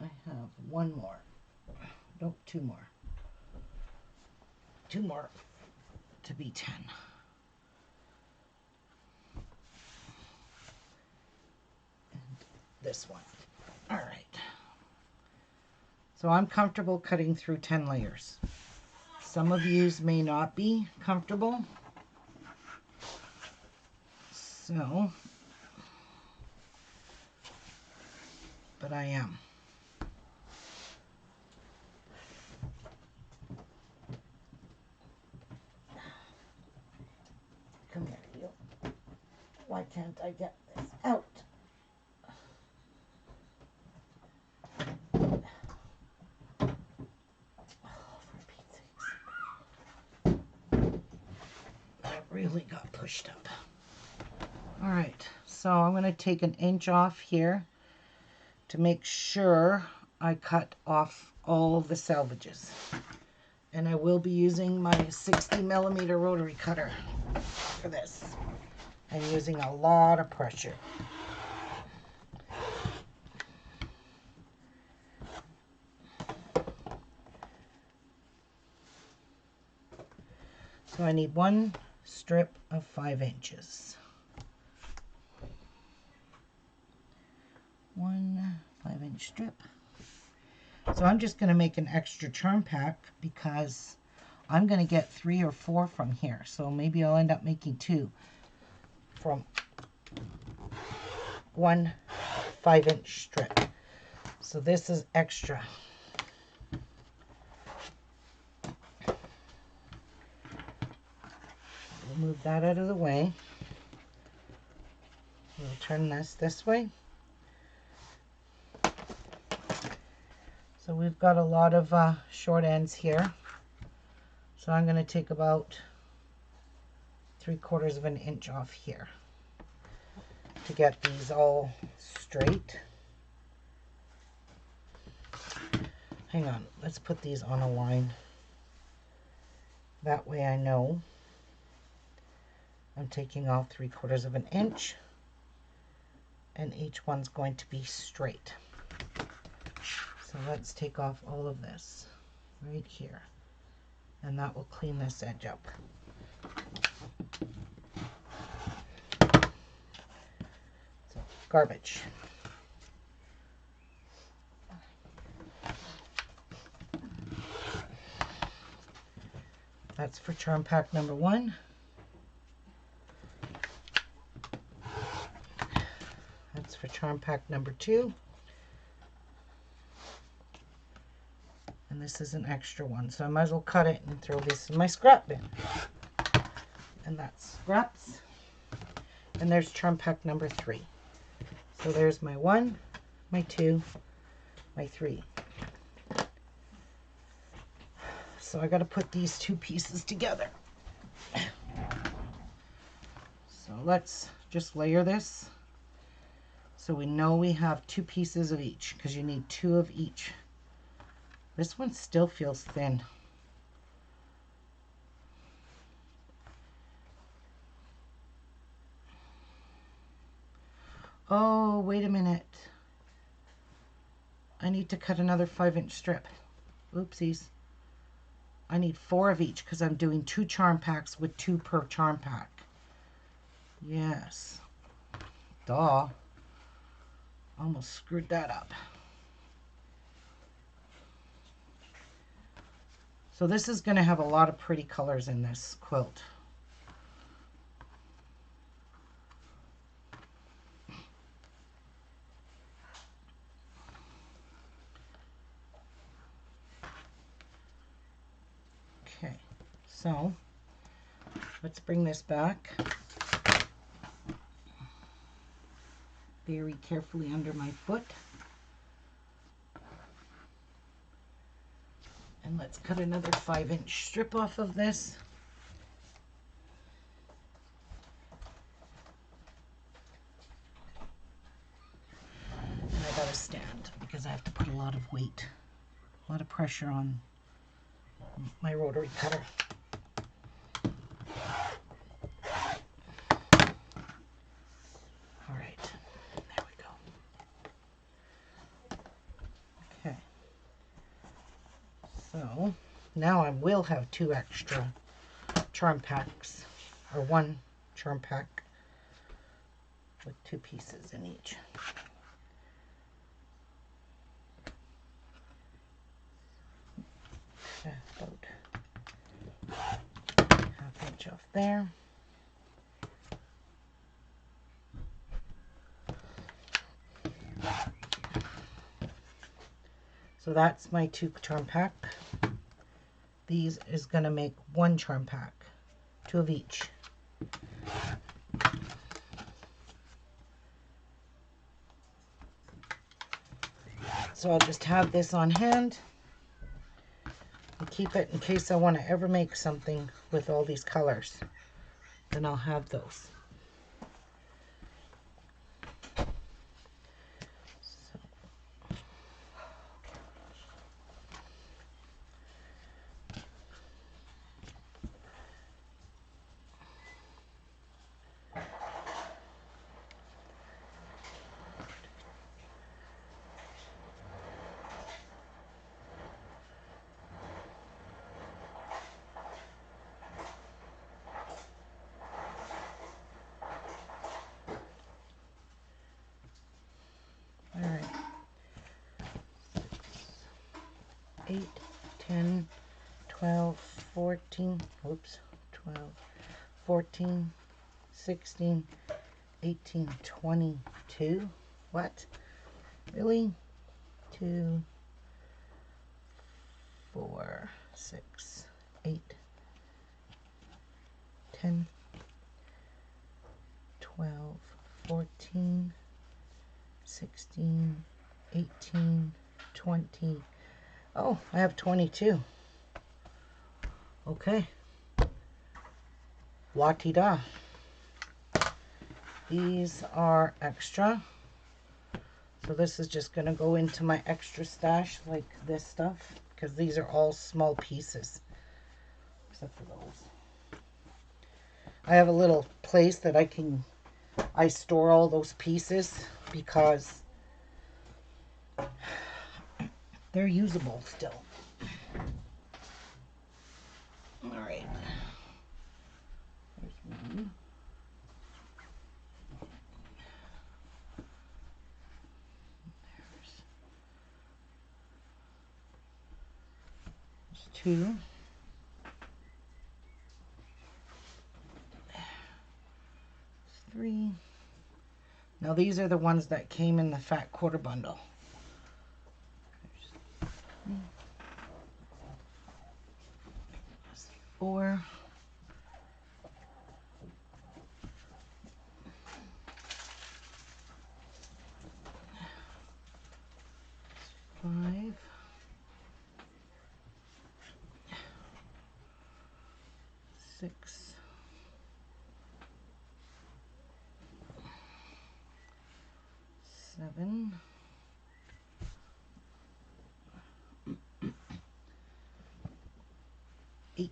I have one more. Nope, two more. Two more to be 10. And this one. All right. So I'm comfortable cutting through 10 layers. Some of yous may not be comfortable. So, but I am. Come here, you. Why can't I get this out? Oh, for Pete's sakes. That really got pushed up. All right, so I'm going to take an inch off here to make sure I cut off all the salvages. And I will be using my 60mm rotary cutter for this. I'm using a lot of pressure. So I need one strip of 5 inches. One 5-inch strip. So I'm just going to make an extra charm pack because I'm going to get 3 or 4 from here. So maybe I'll end up making 2 from one 5-inch strip. So this is extra. We'll move that out of the way. We'll turn this way. So we've got a lot of short ends here. So I'm going to take about 3/4 of an inch off here to get these all straight. Hang on, let's put these on a line. That way I know I'm taking off 3/4 of an inch and each one's going to be straight. So let's take off all of this right here, and that will clean this edge up. So, garbage. That's for charm pack number 1. That's for charm pack number 2. And this is an extra one, so I might as well cut it and throw this in my scrap bin. And that's scraps. And there's charm pack number 3. So there's my 1, my 2, my 3. So I got to put these 2 pieces together. So let's just layer this so we know we have 2 pieces of each, because you need 2 of each. This one still feels thin. Oh, wait a minute. I need to cut another 5-inch strip. Oopsies. I need 4 of each because I'm doing 2 charm packs with 2 per charm pack. Yes. Duh. Almost screwed that up. So this is going to have a lot of pretty colors in this quilt. Okay, so let's bring this back. very carefully under my foot. And let's cut another 5-inch strip off of this. And I got a stand because I have to put a lot of weight, a lot of pressure on my rotary cutter. All right, there we go. Okay, so now I will have 2 extra charm packs, or 1 charm pack with 2 pieces in each. About 1/2 inch off there. So that's my 2 charm pack. These is going to make 1 charm pack, 2 of each. So I'll just have this on hand and keep it in case I want to ever make something with all these colors. Then I'll have those. All right. 8, 10, 12, 14, oops, 12, 14, 16, 18, 22. What? Really? 2, 4, 6, 8, 10, 12, 14, 16, 18, 20. Oh, I have 22. Okay. La-ti-da. These are extra. So this is just going to go into my extra stash, like this stuff, because these are all small pieces, except for those. I have a little place that I store all those pieces because they're usable still. All right. There's one. There's 2. There's 3. Now these are the ones that came in the fat quarter bundle. There's 4. 5. 6. 7. 8.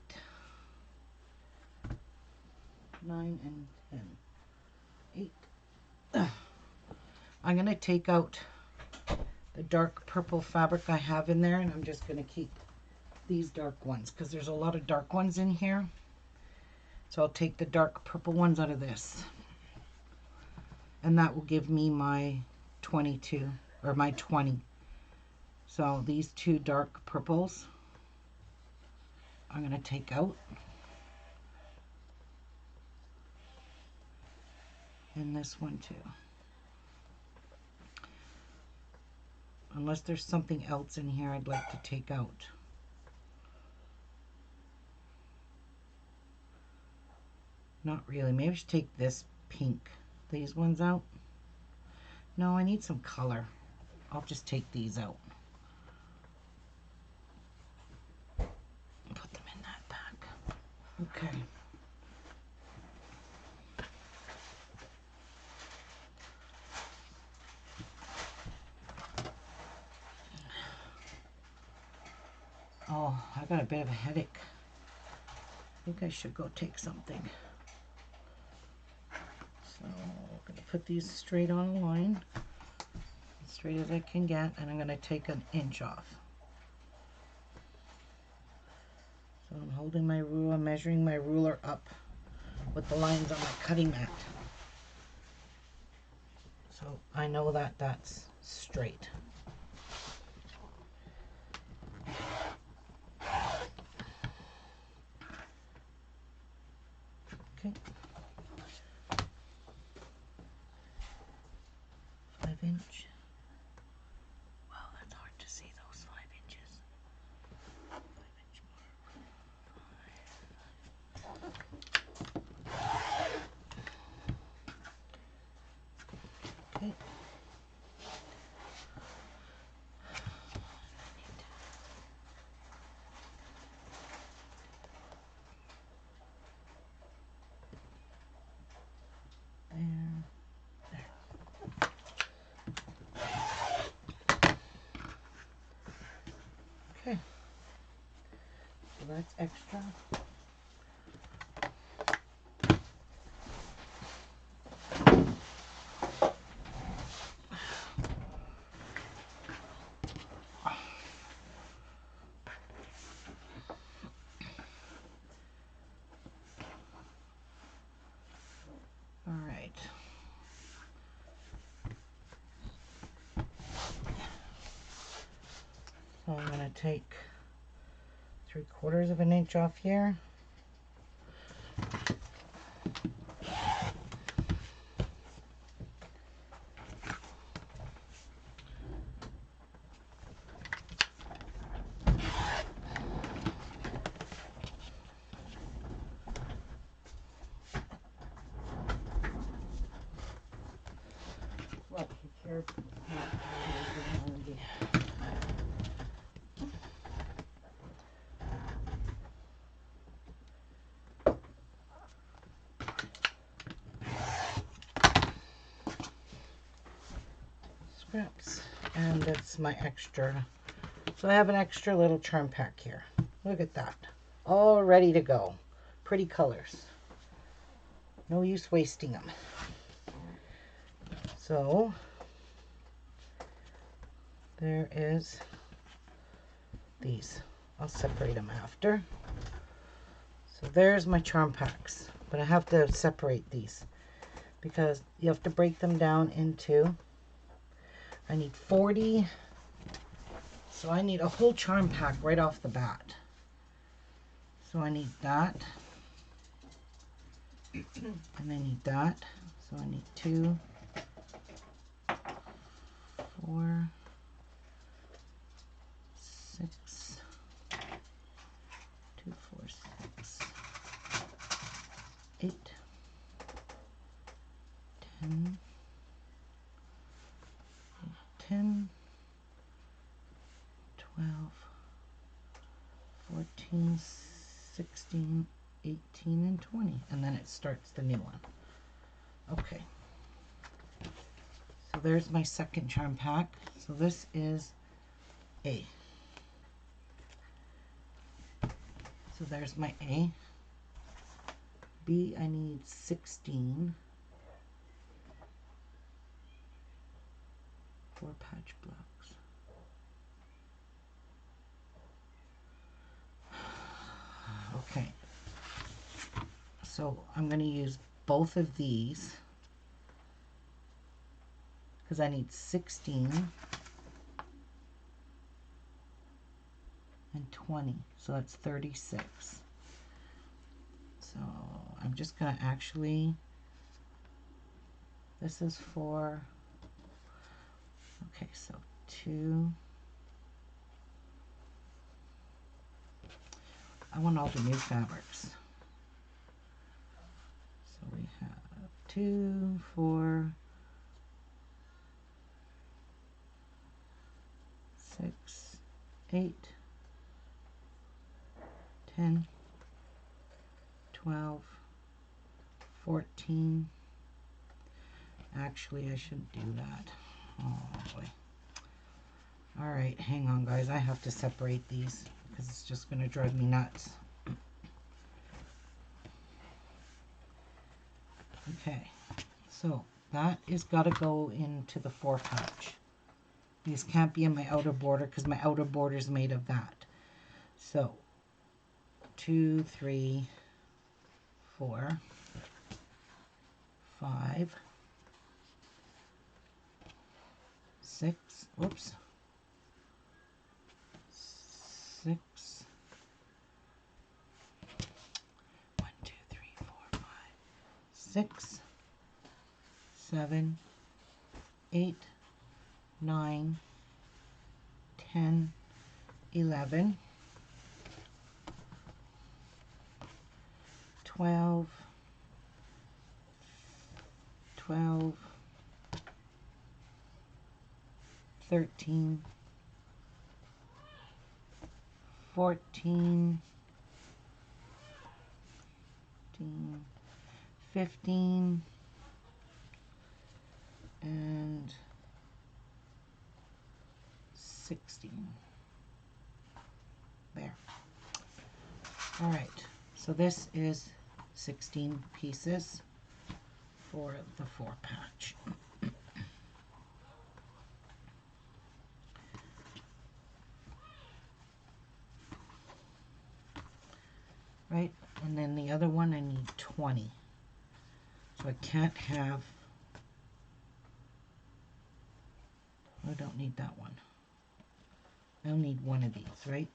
9 and 10. 8. I'm going to take out the dark purple fabric I have in there, and I'm just going to keep these dark ones because there's a lot of dark ones in here. So I'll take the dark purple ones out of this, and that will give me my 22 or my 20. So these 2 dark purples I'm going to take out, and this one too, unless there's something else in here I'd like to take out. Not really. Maybe I should take this pink, these ones out. No, I need some color. I'll just take these out. Put them in that bag. Okay. Oh, I got a bit of a headache. I think I should go take something. So I'm going to put these straight on a line, as straight as I can get, and I'm going to take an inch off. So I'm holding my ruler, I'm measuring my ruler up with the lines on my cutting mat. So I know that that's straight. Okay. 5-inch. Wow, that's hard to see those 5 inches. 5-inch mark. Okay. Okay, so that's extra. All right. So I'm going to take 3/4 of an inch off here. Well, here. Scraps, and that's my extra. So I have an extra little charm pack here. Look at that, all ready to go. Pretty colors, no use wasting them. So there is these. I'll separate them after. So there's my charm packs, but I have to separate these because you have to break them down into, I need 40, so I need a whole charm pack right off the bat. So I need that, and I need that, so I need 2, 4, 6, 2, 4, 6, 8, 10, 10, 12, 14, 16, 18, and 20. And then it starts the new one. Okay. So there's my second charm pack. So this is A. So there's my A. B, I need 16. 4 patch blocks. Okay. So I'm going to use both of these because I need 16 and 20. So that's 36. So I'm just going to actually, this is for, okay, so 2. I want all the new fabrics. So we have 2, 4, 8, 10, 12, 14. Actually, I shouldn't do that. Oh boy. All right, hang on guys. I have to separate these because it's just going to drive me nuts. Okay, so that is got to go into the 4 patch. These can't be in my outer border because my outer border is made of that. So 2, 3, 4, 5, 6, whoops, 6, 1, 2, 3, 4, 5, 6, 7, 8, 9, 10, 11, 12, 12, 13, 14, 15, and 16. There. All right, so this is 16 pieces for the 4 patch. Right, and then the other one I need 20. So I can't have, I don't need that one. I'll need one of these, right?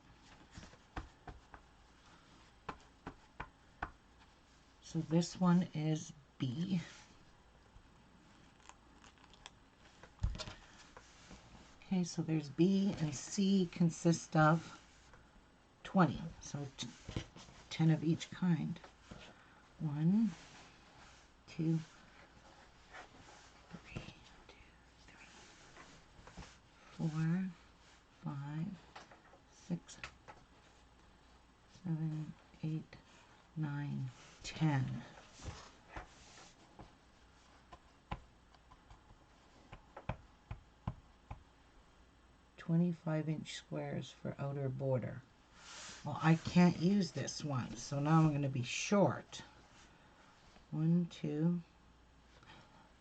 So this one is B. Okay, so there's B and C consist of 20. So 10 of each kind. 1, 2, 3, 4, 5, 6, 7, 8, 9, 10. 25-inch squares for outer border. Well, I can't use this one, so now I'm going to be short. 1, 2.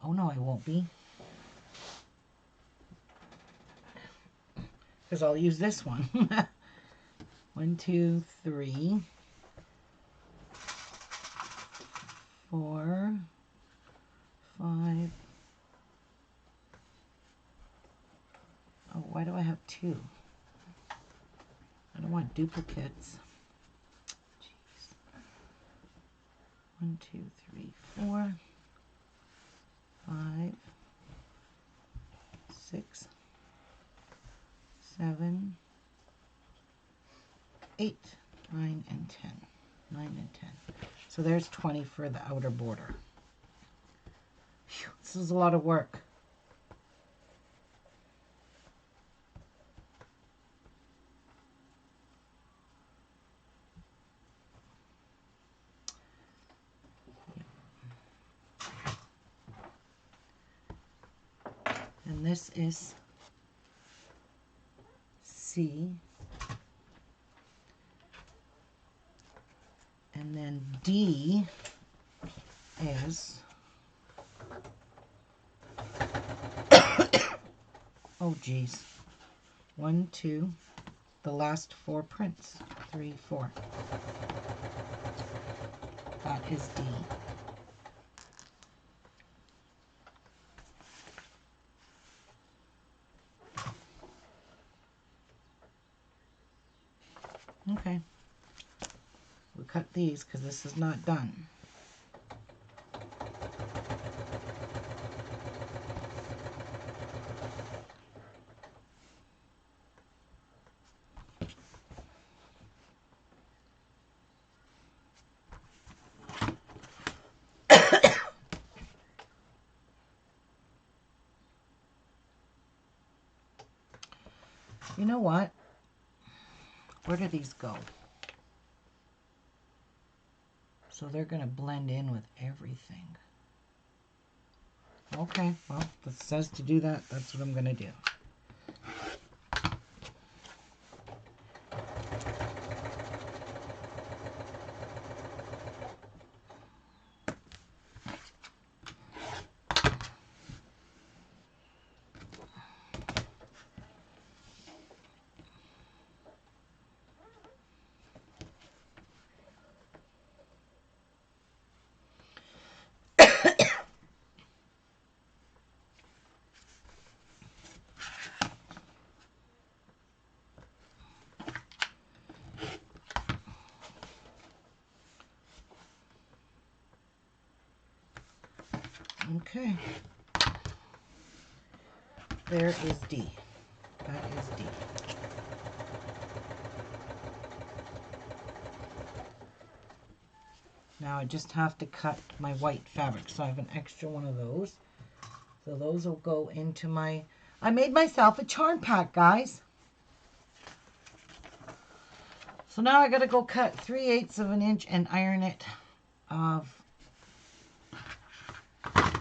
Oh no, I won't be. Because I'll use this one. 1, 2, 3, 4, 5. Oh, why do I have 2? I don't want duplicates. Jeez. 1, 2, 3, 4, 5, 6, 7, 8, 9, and 10. 9 and 10. So there's 20 for the outer border. Phew, this is a lot of work. And this is C. And then D is, oh geez, 1, 2, the last 4 prints, 3, 4. That is D. Okay. We'll cut these because this is not done. You know what? Where do these go? So they're going to blend in with everything. Okay, well, if it says to do that, that's what I'm going to do. Okay. There is D. That is D. Now I just have to cut my white fabric. So I have an extra one of those. So those will go into my... I made myself a charm pack, guys. So now I got to go cut 3/8 of an inch and iron it of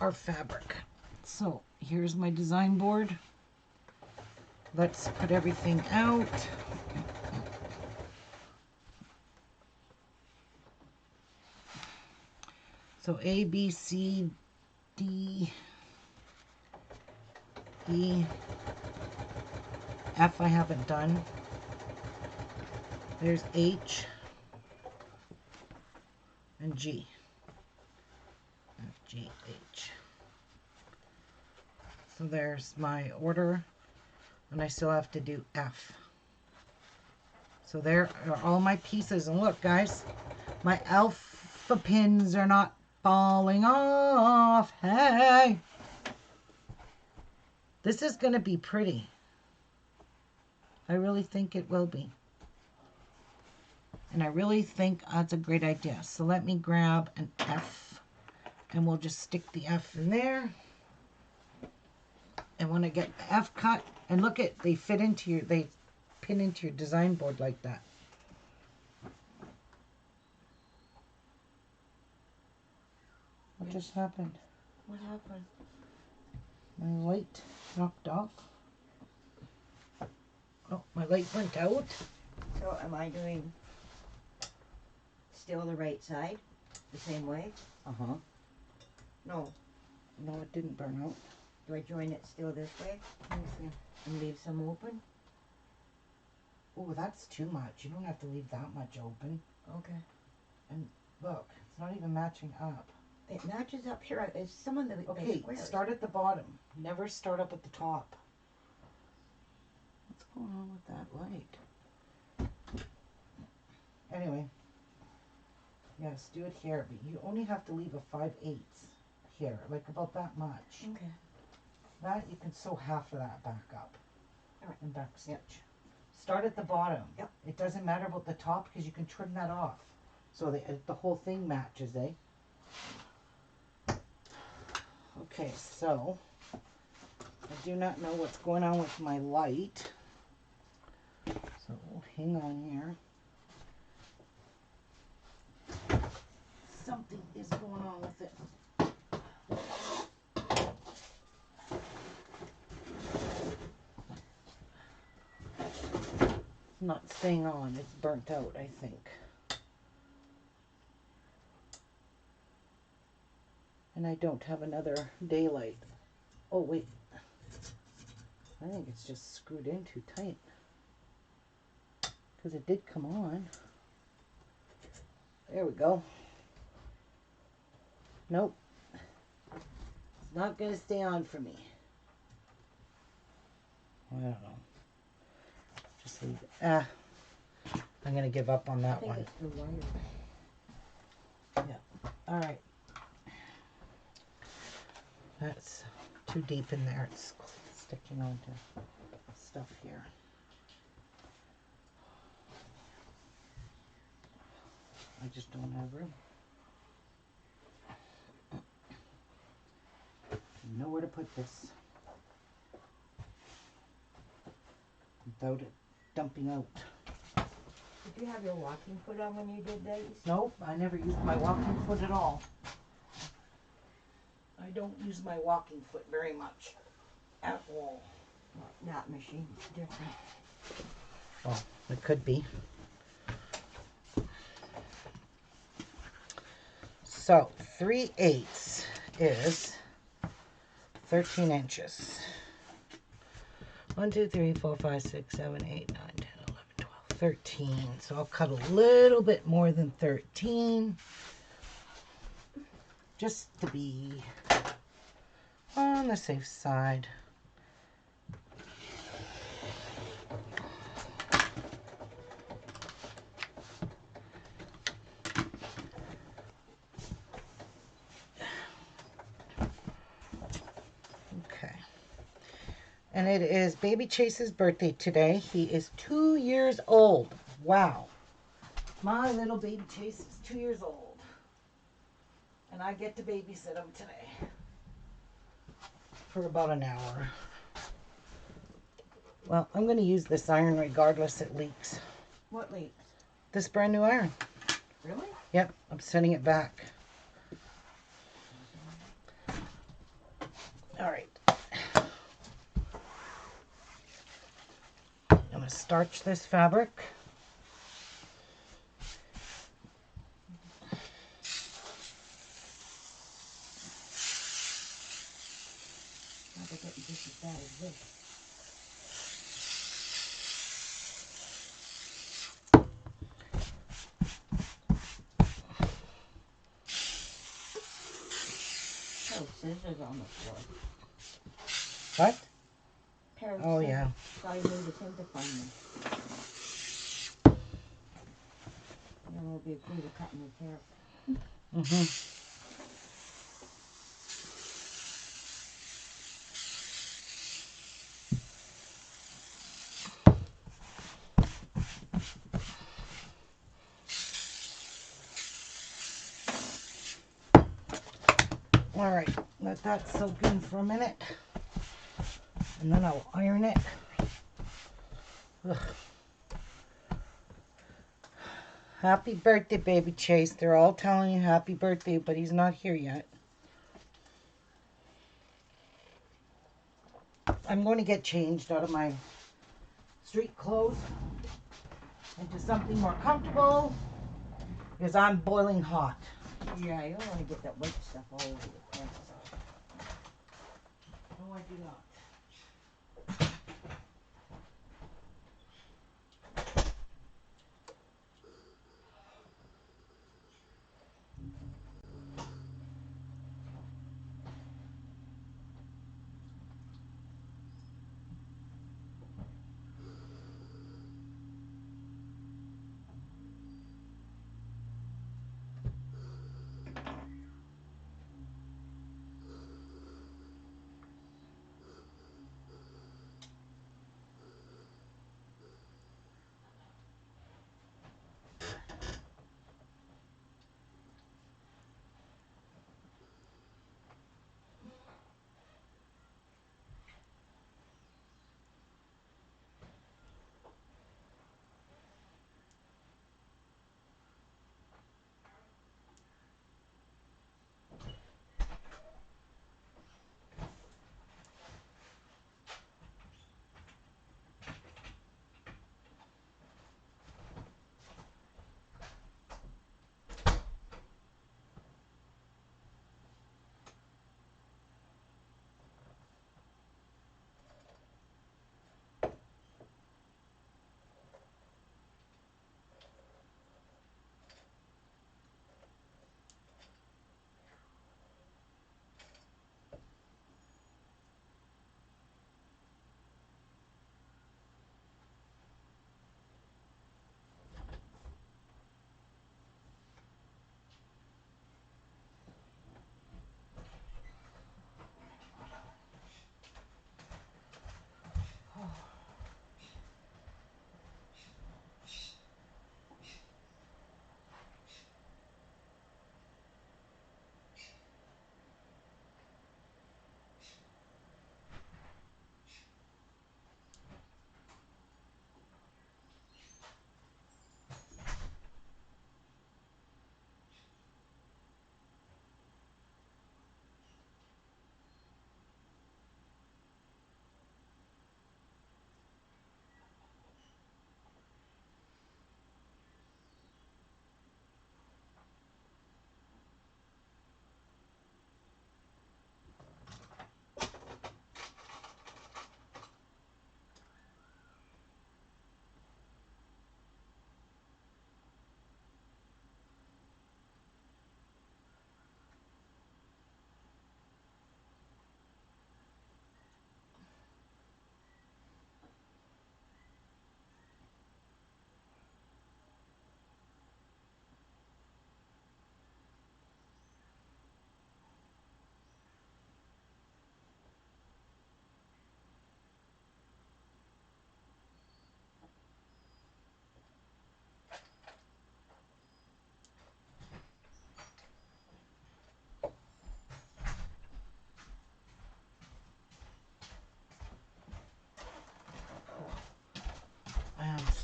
our fabric. So here's my design board. Let's put everything out. So A, B, C, D, E, F I haven't done. There's H and G. F, G, H. So there's my order, and I still have to do F. So there are all my pieces. And look, guys, my alpha pins are not falling off. Hey! This is going to be pretty. I really think it will be. And I really think that's a great idea. So let me grab an F, and we'll just stick the F in there. And when I get the F cut, and look at, they fit into your, they pin into your design board like that. What just happened? What happened? My light knocked off. Oh, my light went out. So am I doing still the right side? The same way? Uh-huh. No. No, it didn't burn out. Do I join it still this way? Let me see. And leave some open? Oh, that's too much. You don't have to leave that much open. Okay. And look, it's not even matching up. It matches up here. It's some of the Okay, squares. start at the bottom. Never start up at the top. What's going on with that light? Anyway. Yes, do it here, but you only have to leave a 5/8 here, like about that much. Okay. That, you can sew half of that back up. Alright. And back stitch. Start at the bottom. Yep. It doesn't matter about the top because you can trim that off. So the whole thing matches, eh? Okay, so I do not know what's going on with my light. So hang on here. Something is going on with it. It's not staying on. It's burnt out, I think. And I don't have another daylight. Oh, wait. I think it's just screwed in too tight. Because it did come on. There we go. Nope. It's not going to stay on for me. I don't know. Just leave it. I'm going to give up on that I think one. it's the wire. Yeah. All right. That's too deep in there. It's sticking onto stuff here. I just don't have room. Nowhere to put this without it dumping out. You have your walking foot on when you did these? Nope, I never used my walking foot at all. I don't use my walking foot very much at all. That machine's different. Well, it could be. So 3/8 is 13 inches. 1, 2, 3, 4, 5, 6, 7, 8, 9, 10, 11, 12, 13. So I'll cut a little bit more than 13. Just to be on the safe side. Okay. And it is Baby Chase's birthday today. He is 2 years old. Wow. My little baby Chase is 2 years old. And I get to babysit him today. For about an hour. Well, I'm going to use this iron regardless it leaks. What leaks? This brand new iron. Really? Yep, I'm sending it back. All right. I'm going to starch this fabric. Now they're getting just as bad as this. Oh, scissors on the floor. What? Pair of Oh, scissors. yeah. So I needed him to find them. Then we'll be free to cut me hair. Mm-hmm. All right, let that soak in for a minute. And then I'll iron it. Ugh. Happy birthday, baby Chase. They're all telling you happy birthday, but he's not here yet. I'm going to get changed out of my street clothes into something more comfortable because I'm boiling hot. Yeah, you don't want to get that white stuff all over your pants. No, I do not.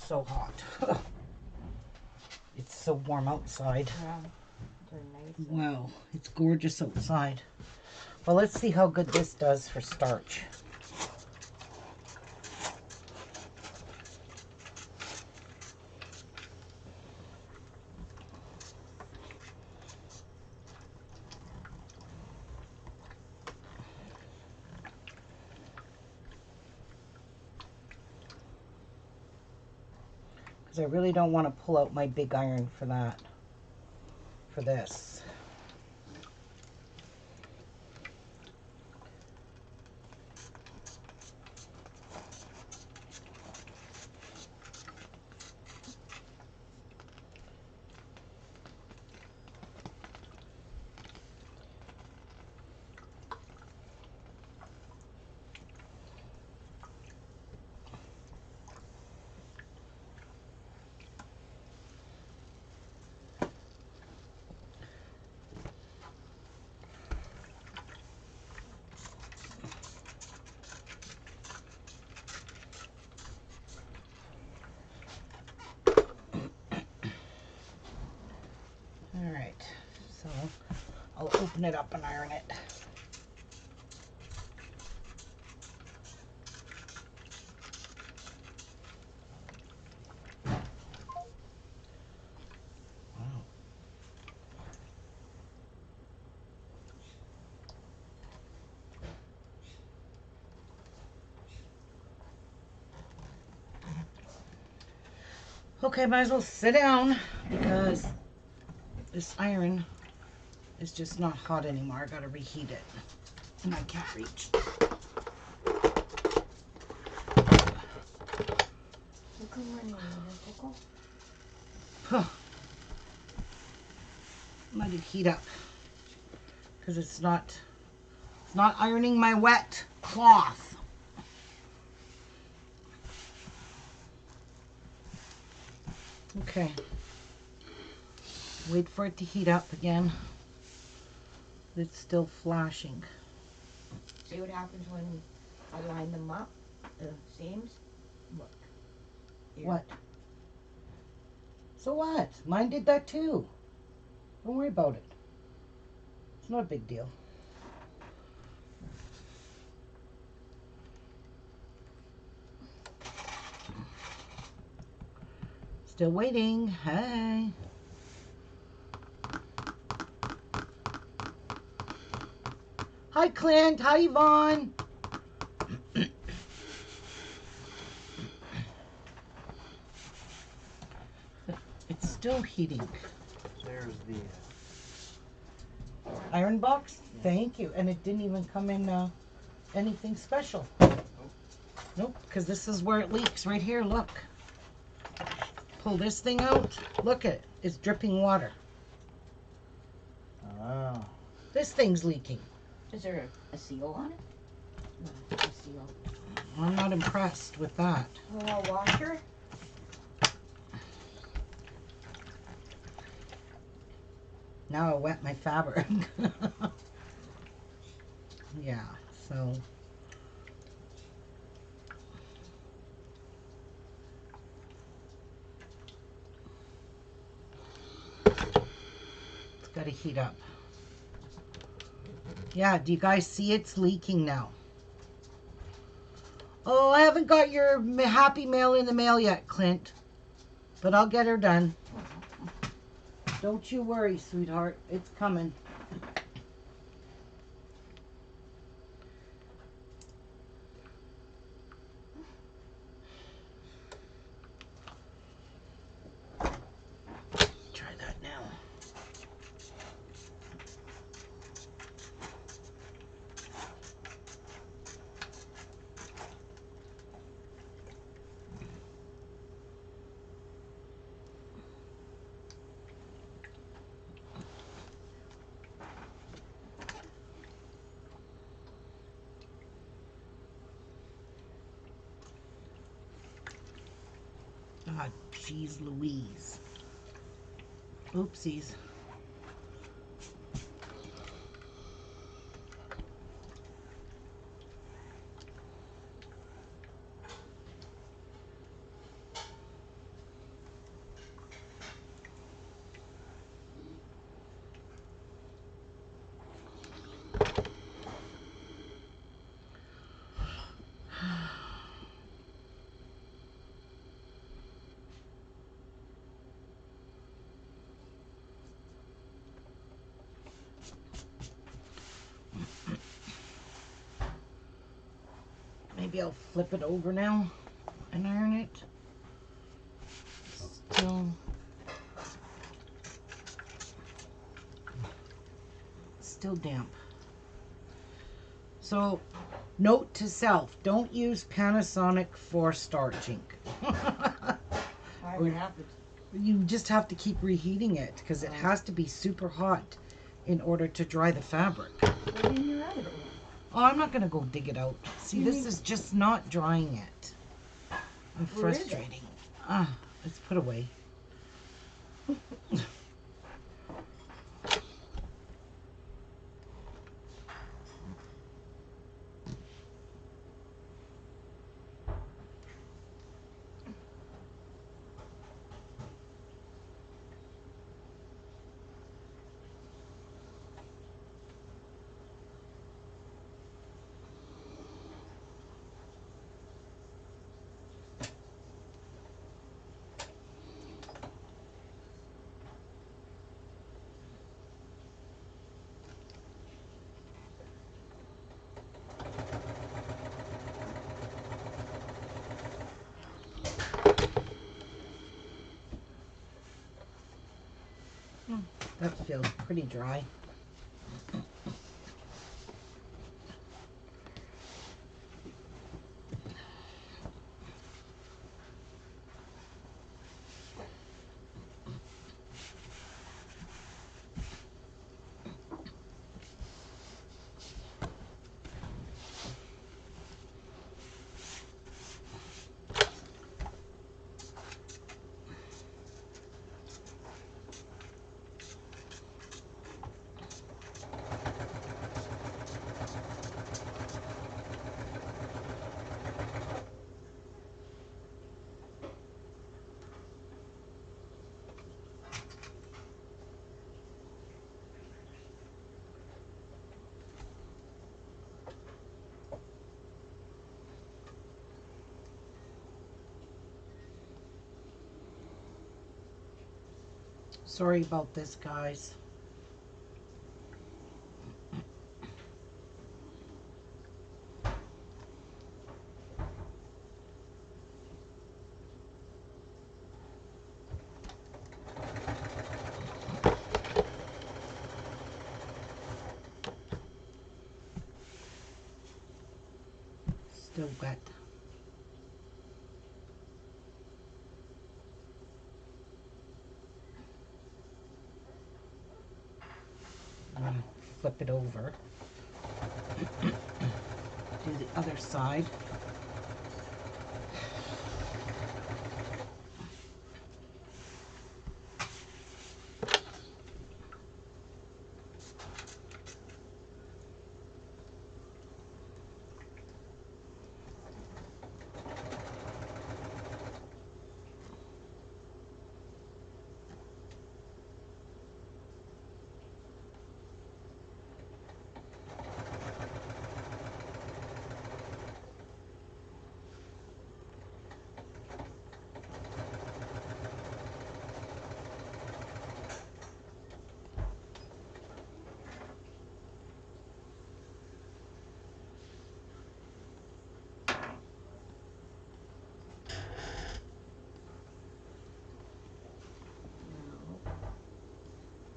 so hot. It's so warm outside. Yeah, they're nice. Wow, it's gorgeous outside. Well, let's see how good this does for starch. Because I really don't want to pull out my big iron for that, for this. All right, so I'll open it up and iron it. Wow. Okay, might as well sit down because this iron is just not hot anymore. I gotta reheat it. And I can't reach. Huh. Let it heat up because it's not ironing my wet cloth. Okay. Wait for it to heat up again. It's still flashing. See what happens when I line them up, the seams? Look. Here. What? So what? Mine did that too. Don't worry about it. It's not a big deal. Still waiting. Hey. Hi, Clint. Hi, Yvonne. It's still heating. There's the Iron box? Thank you. And it didn't even come in anything special. Nope, because this is where it leaks. Right here, look. Pull this thing out. Look at it. It's dripping water. oh, This thing's leaking. Is there a seal on it? No, a seal. I'm not impressed with that. Oh, a washer? Now I wet my fabric. Yeah, so. It's got to heat up. Yeah, do you guys see it's leaking now? Oh, I haven't got your happy mail in the mail yet, Clint. But I'll get her done. Don't you worry, sweetheart. It's coming. Try that now. Ah, jeez Louise. Oopsies. Maybe I'll flip it over now and iron it. Still damp. So, note to self, don't use Panasonic for starching. What happens? You just have to keep reheating it because it has to be super hot in order to dry the fabric. Well, then you're out of it. Oh, I'm not going to go dig it out. See, this is just not drying it. I'm Where is it? frustrating. It's put away. That feels pretty dry. Sorry about this, guys. Still wet. I'm gonna flip it over. Do the other side.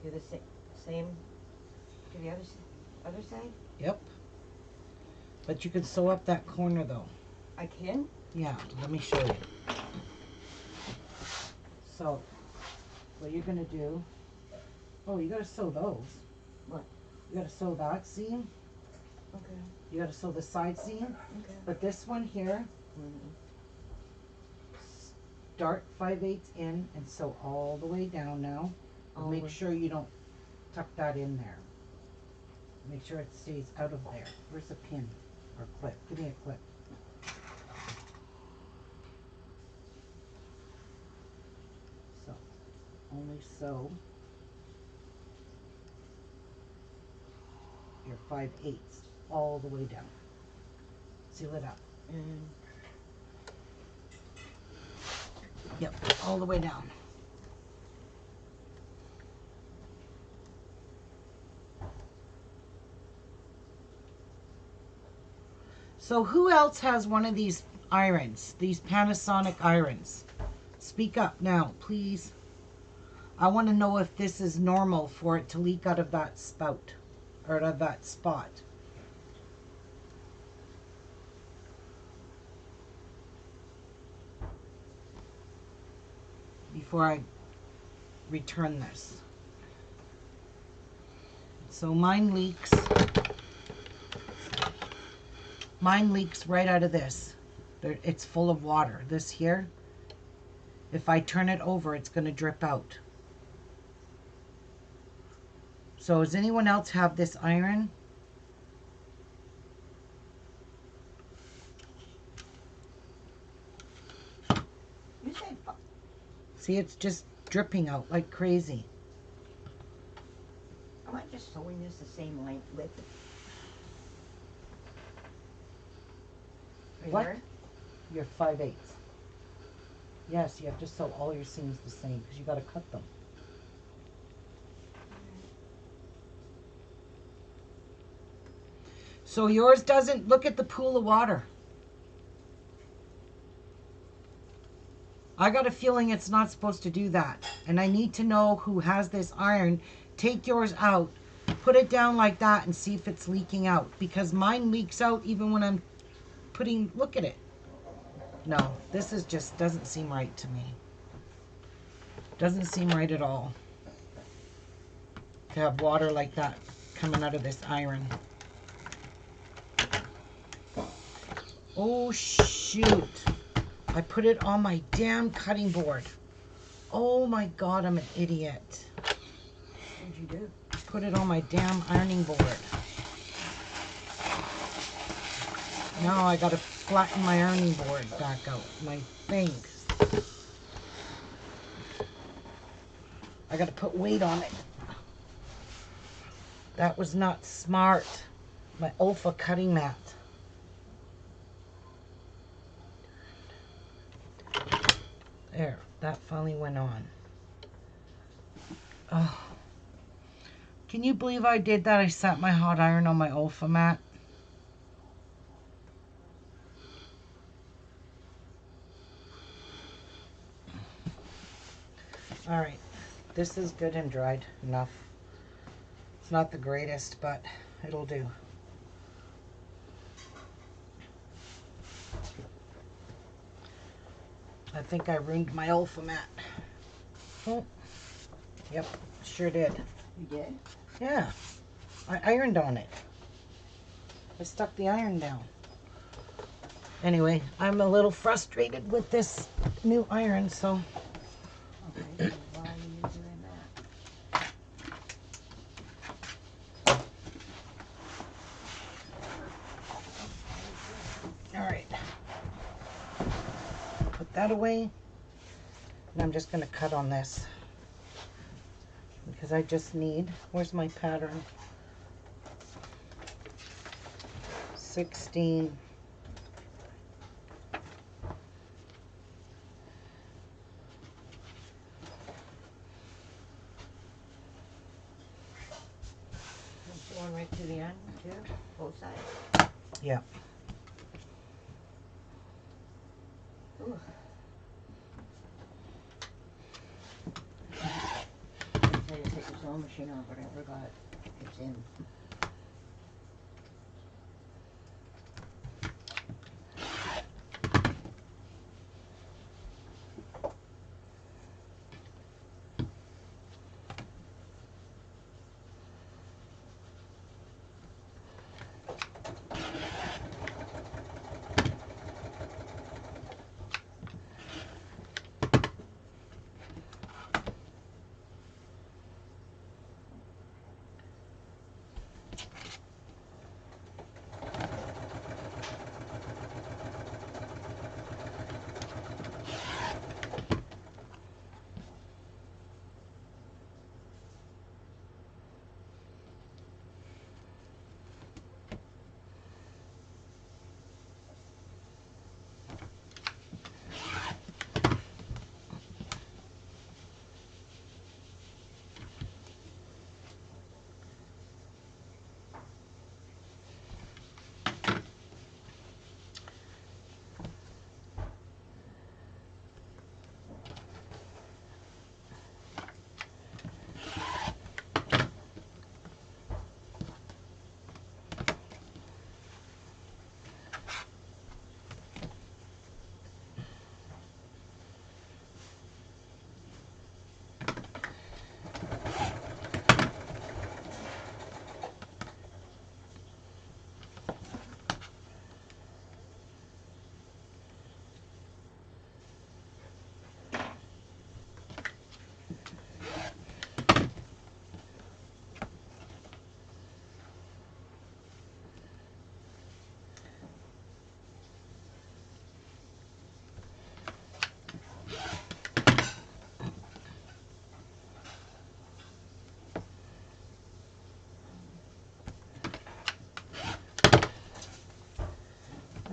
Do the same to the other side? Yep. But you can sew up that corner though. I can? Yeah, let me show you. So, what you're gonna do, oh, you gotta sew those. What? You gotta sew that seam. Okay. You gotta sew the side seam. Okay. But this one here, Mm-hmm. start 5/8 in and sew all the way down now. All Make the- sure you don't tuck that in there. Make sure it stays out of there. Where's a pin or clip? Give me a clip. So, only sew your 5/8 all the way down. Seal it up. And Yep, all the way down. So who else has one of these irons? These Panasonic irons? Speak up now, please. I want to know if this is normal for it to leak out of that spout or out of that spot. Before I return this. So mine leaks. Mine leaks right out of this. It's full of water. This here, if I turn it over, it's going to drip out. So does anyone else have this iron? You said, See, it's just dripping out like crazy. am I just sewing this the same length width? Right What? here? You're 5/8. Yes, you have to sew all your seams the same because you got to cut them. So yours doesn't, look at the pool of water. I got a feeling it's not supposed to do that. And I need to know who has this iron. Take yours out, put it down like that and see if it's leaking out. Because mine leaks out even when I'm putting, look at it. No, this is just, doesn't seem right to me. Doesn't seem right at all. To have water like that coming out of this iron. Oh shoot. I put it on my damn cutting board. Oh my God, I'm an idiot. What'd you do? Put it on my damn ironing board. Now I gotta flatten my ironing board back out. My thing. I gotta put weight on it. That was not smart. My Olfa cutting mat. There, that finally went on. Oh. Can you believe I did that? I set my hot iron on my Olfa mat. Alright, this is good and dried enough. It's not the greatest, but it'll do. I think I ruined my Olfa mat. Oh, yep, sure did. You did? Yeah, I ironed on it. I stuck the iron down. Anyway, I'm a little frustrated with this new iron, so. Okay, so why are you doing that? Alright. Put that away. And I'm just going to cut on this. Because I just need, where's my pattern? 16. Going right to the end, too? Both sides? Yeah. Ooh. I had to take the sewing machine off, but I forgot it's in.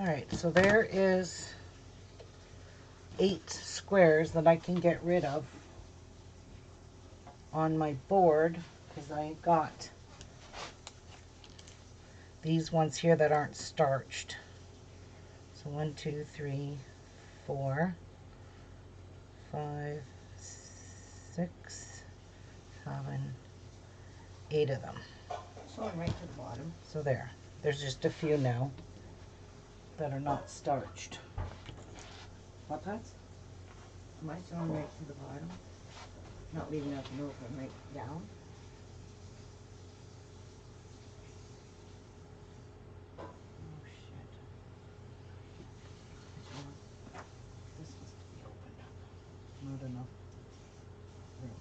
Alright, so there is 8 squares that I can get rid of on my board because I got these ones here that aren't starched. So 1, 2, 3, 4, 5, 6, 7, 8 of them. Sewing right to the bottom. So there. There's just a few now that are not starched. What that's? Am I sewing right to the bottom? Not leaving nothing open, right down? Oh shit. Which one? This has to be opened up. Not enough room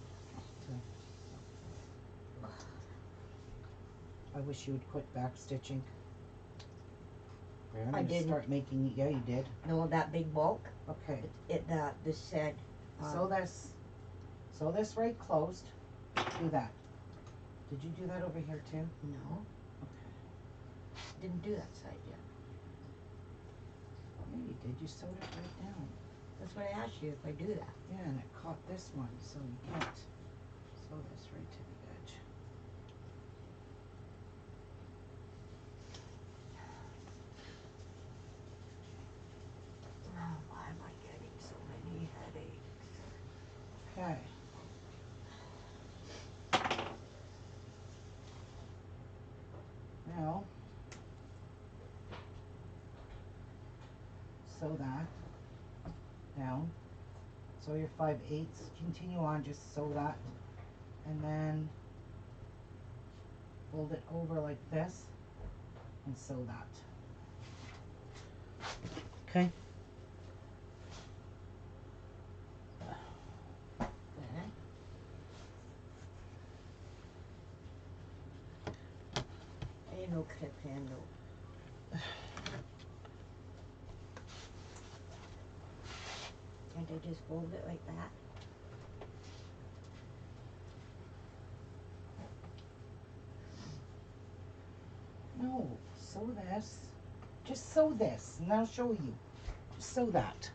to... I wish you would quit back stitching. I'm I gonna didn't. start making. Yeah, you did. No, that big bulk. Okay. This said. Sew this right closed. Do that. Did you do that over here too? No, Okay. didn't do that side yet. Yeah, you did. You sewed it right down. That's what I asked you if I do that. Yeah, and it caught this one, so you can't sew this right to the edge. Oh, why am I getting so many headaches? Okay. Now, sew that down. Sew your 5/8. Continue on, just sew that. And then fold it over like this and sew that. Okay. Okay. Ain't no clip handle. Can't I just fold it like that? No, sew this. Just sew this, and I'll show you. Just sew that.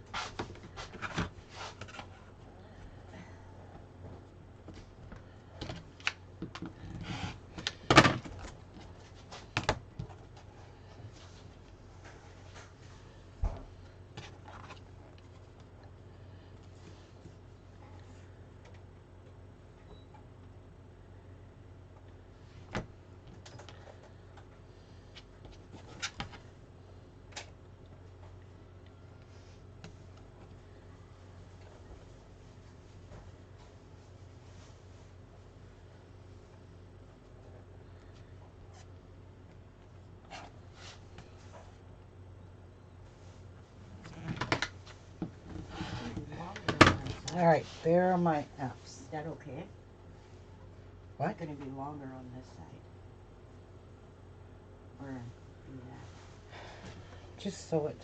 All right, there are my F's. Is that okay? What? It's gonna be longer on this side. Or do that. Just sew it.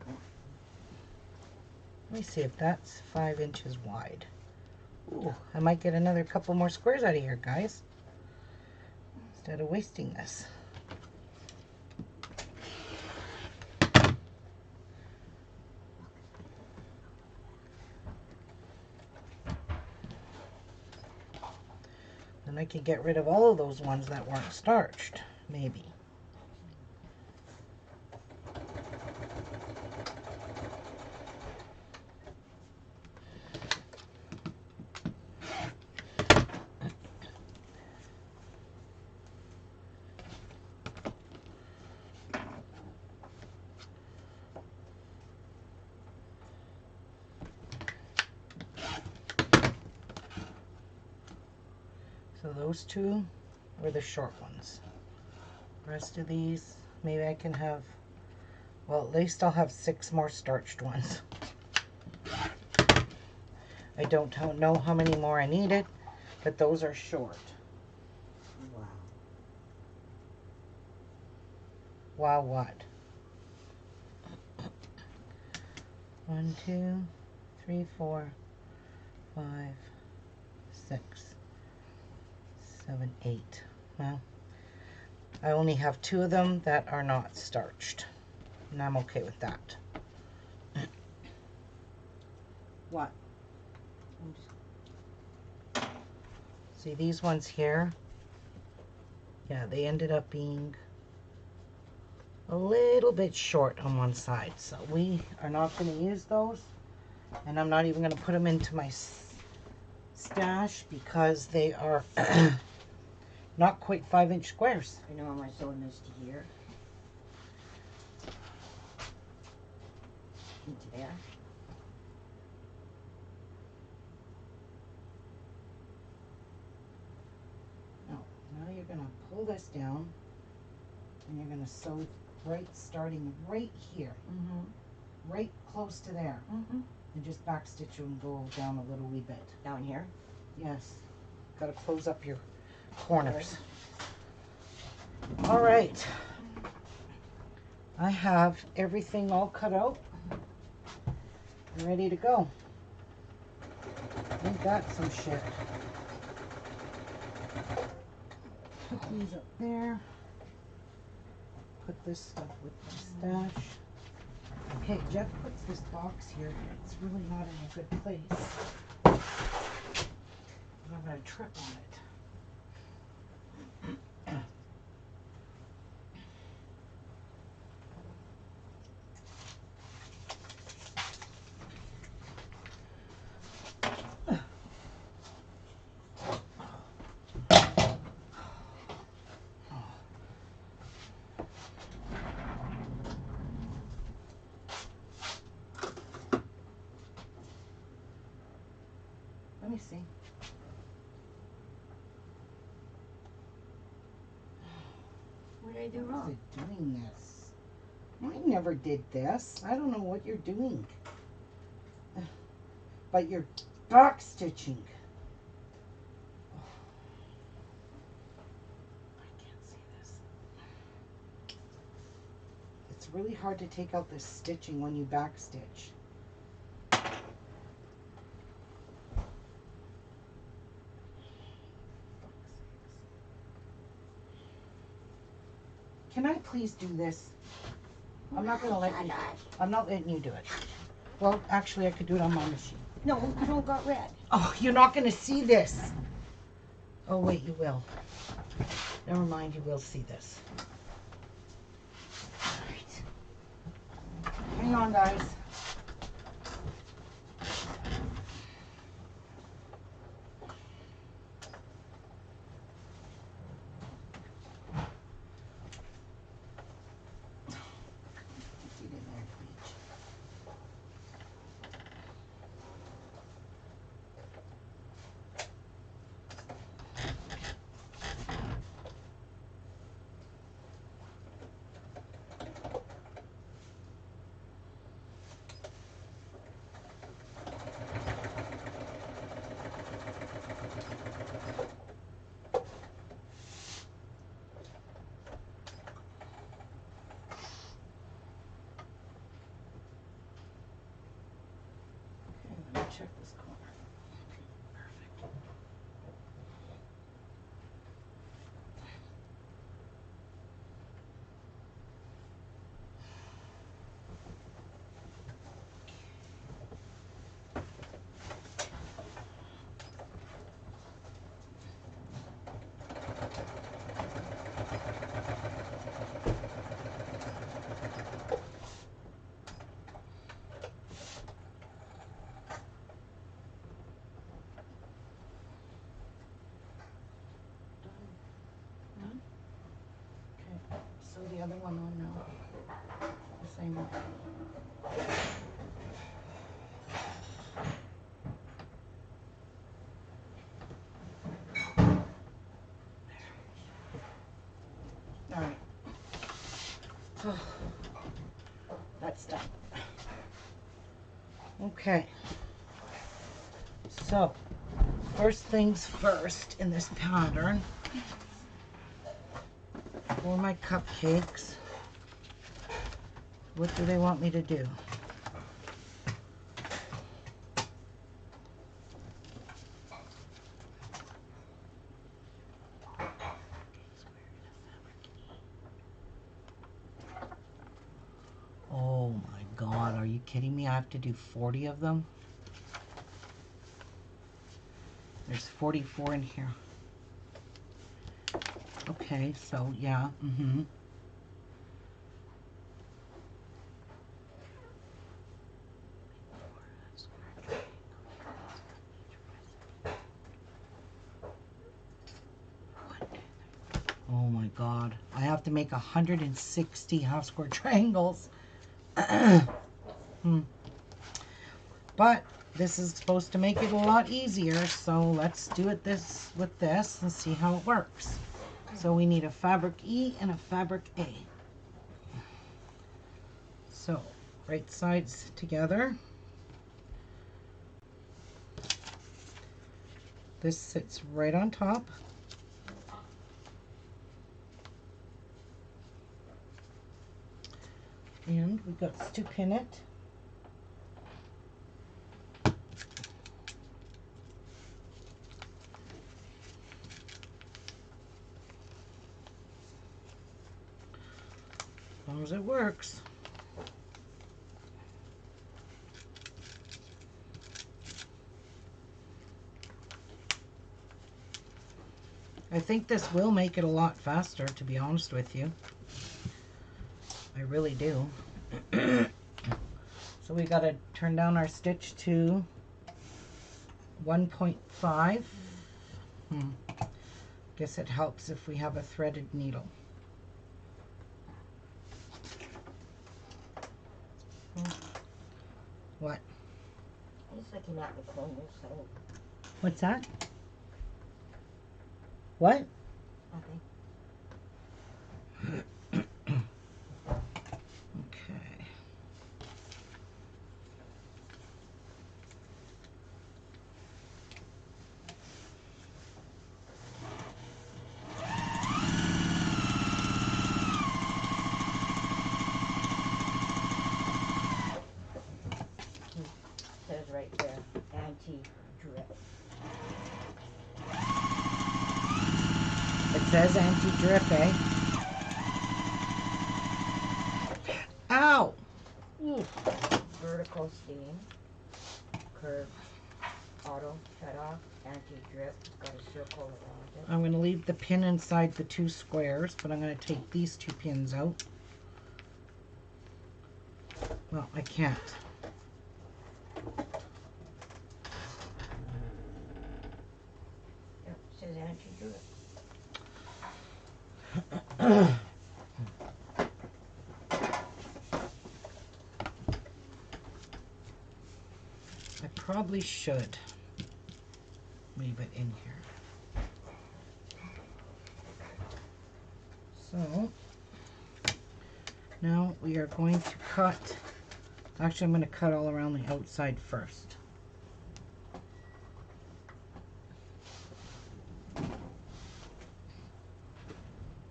Let me see if that's 5 inches wide. Ooh, I might get another couple more squares out of here, guys. Instead of wasting this. Then I could get rid of all of those ones that weren't starched, maybe. So those two were the short ones. The rest of these, maybe I can have, well, at least I'll have 6 more starched ones. I don't know how many more I needed, but those are short. Wow. Wow, what? 1, 2, 3, 4, 5, 6, 7, 8. Well, I only have 2 of them that are not starched. And I'm okay with that. What? See these ones here? Yeah, they ended up being a little bit short on one side. So we are not going to use those. And I'm not even going to put them into my stash because they are not quite 5-inch squares. I know I'm sewing this to here. Into there. Now you're going to pull this down and you're going to sew starting right here, right close to there, and just back stitch you and go down a little wee bit. Down here? Yes. Got to close up your corners. All right. I have everything all cut out and ready to go. We got some shit. Put these up there. Put this stuff with my stash. Okay, Jeff puts this box here. It's really not in a good place. I'm going to trip on it. Let me see. What did I do Why wrong? is it doing this? I never did this. I don't know what you're doing. But you're back stitching. I can't see this. It's really hard to take out this stitching when you back stitch. Can I please do this? I'm not gonna let you. I'm not letting you do it. Well, actually, I could do it on my machine. No, you don't got red. Oh, you're not gonna see this. Oh wait, you will. Never mind, you will see this. All right. Hang on, guys. Let me check this corner. Perfect. Done? Okay, sew the other one on now. The same way. All right. That's done. Okay. So, first things first in this pattern, for my cupcakes, what do they want me to do? kidding me? I have to do 40 of them. There's 44 in here. Okay, so yeah, Oh my God, I have to make 160 half square triangles. But this is supposed to make it a lot easier, so let's do it with this and see how it works. So we need a fabric E and a fabric A. So right sides together. This sits right on top. And we got to pin it. As long as it works. I think this will make it a lot faster, to be honest with you. I really do. So we got to turn down our stitch to 1.5. Guess it helps if we have a threaded needle. What? It's like you're not in the corner, so What's that? What? nothing. Okay. It says right there, anti-drip. It says anti-drip, eh? Ow! Ooh. Vertical steam, curve, auto, shut off, anti-drip. It's got a circle around it. I'm going to leave the pin inside the two squares, but I'm going to take these two pins out. Well, I can't. Yep, it says anti-drip. I probably should leave it in here. So now we are going to cut. Actually, I'm going to cut all around the outside first.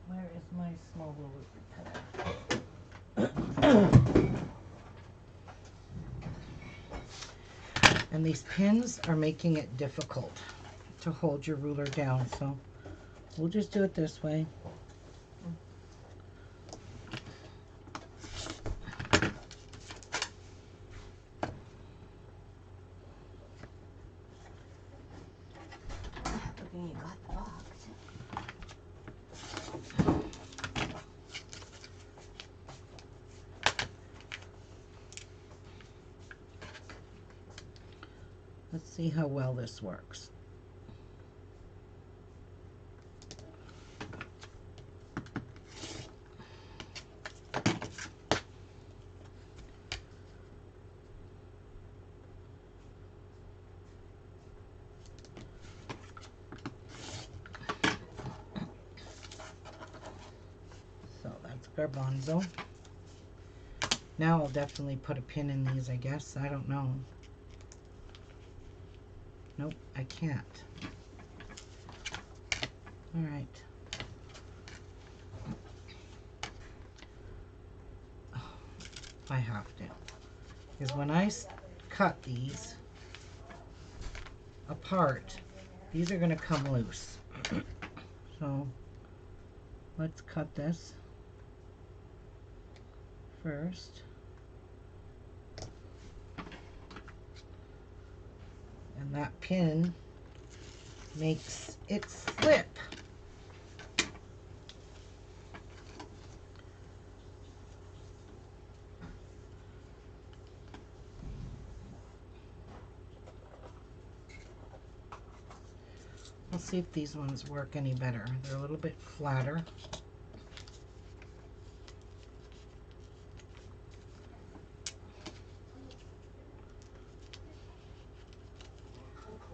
Where is my small ruler cutter? And these pins are making it difficult to hold your ruler down, so we'll just do it this way. Good thing you got the box. Let's see how well this works. So that's garbanzo. Now I'll definitely put a pin in these, I guess. I don't know. Nope, I can't. All right. Oh, I have to. Because when I cut these apart, these are going to come loose. So let's cut this first. And that pin makes it slip. We'll see if these ones work any better. They're a little bit flatter.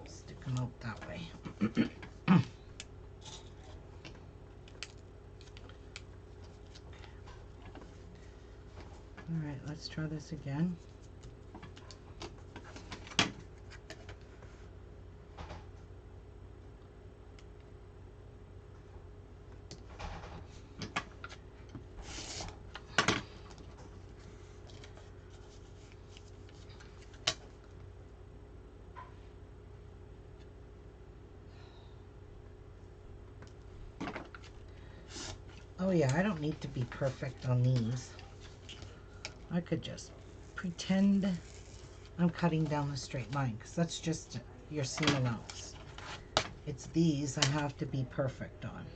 Stick them out that way. All right, let's try this again. Oh yeah, I don't need to be perfect on these. I could just pretend I'm cutting down the straight line, because that's just your seam allowance. It's these I have to be perfect on.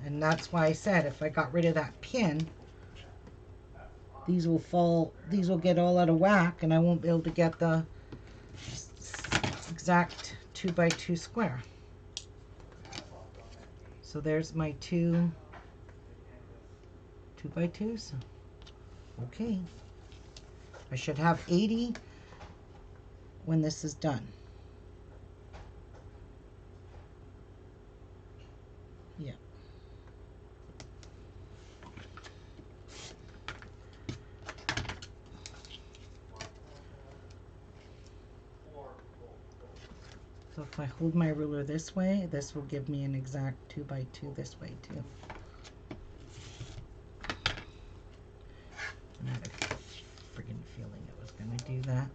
And that's why I said if I got rid of that pin, these will fall, these will get all out of whack, and I won't be able to get the exact 2x2 square. So there's my two 2x2s. Okay. I should have 80 when this is done. Yeah. So if I hold my ruler this way, this will give me an exact 2x2 this way too. I had a friggin' feeling it was gonna do that.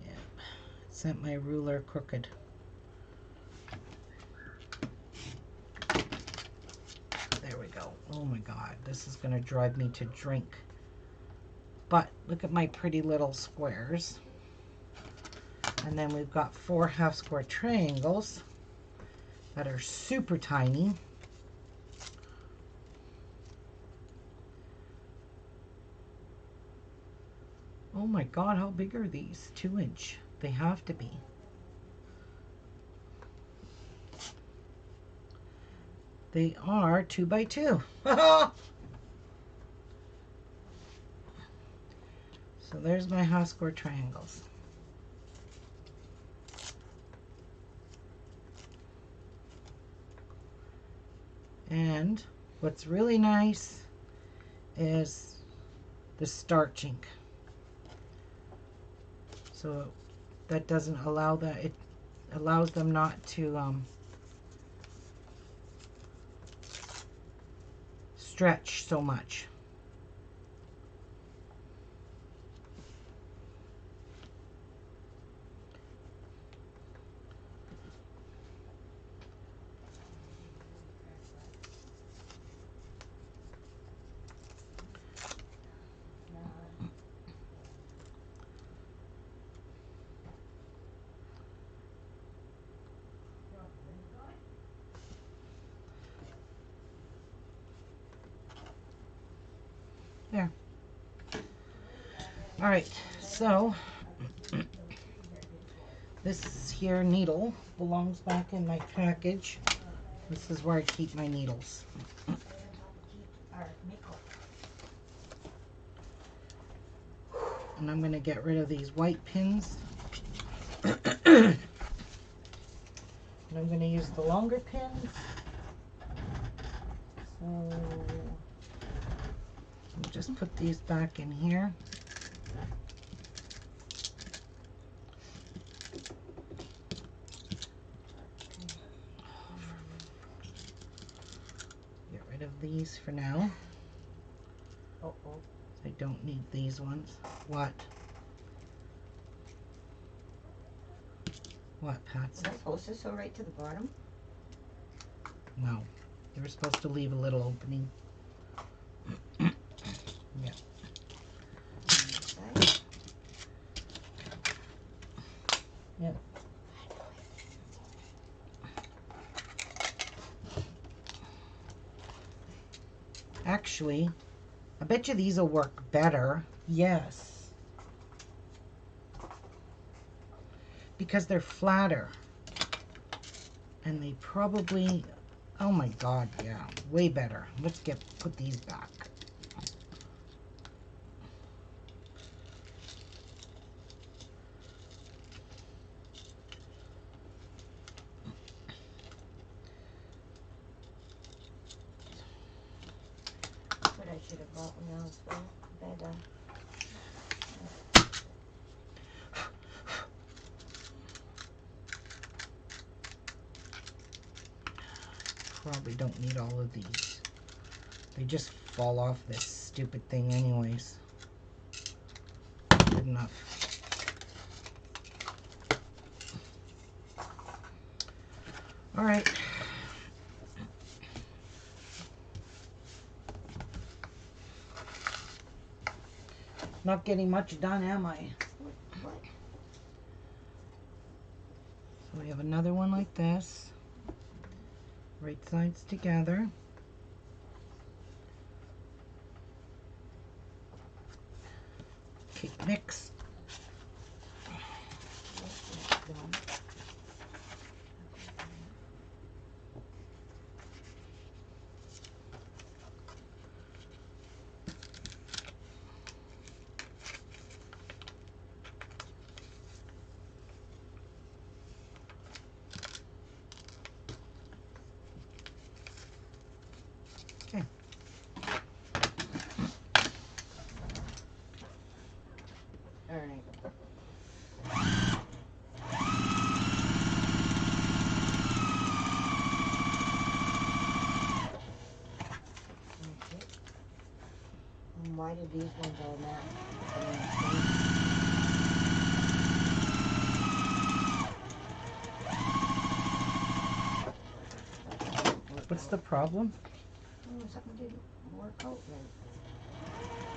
Yeah, it sent my ruler crooked. There we go. Oh my God, this is gonna drive me to drink. But look at my pretty little squares. And then we've got 4 half square triangles that are super tiny. Oh my God, how big are these? 2-inch. They have to be. They are 2x2. So there's my half square triangles. And what's really nice is the starching. So that doesn't allow that, it allows them not to stretch so much. There. All right, so this here needle belongs back in my package. This is where I keep my needles. And I'm going to get rid of these white pins. And I'm going to use the longer pins. So I'll just put these back in here. Get rid of these for now. I don't need these ones. What? What, Patsy? Is that supposed to sew right to the bottom? No. They were supposed to leave a little opening. Yeah. Side. Yeah. Actually, I bet you these will work better. Yes. Because they're flatter. And they probably, oh my God, yeah, way better. Let's put these back. But I should have bought one else for better. Probably don't need all of these. They just fall off this stupid thing anyways. Good enough. All right. Not getting much done, am I? What? So we have another one like this. Right sides together. Okay, mix. Okay. All right. Okay. And why did these ones all match? What's the problem? Oh, something didn't work out right.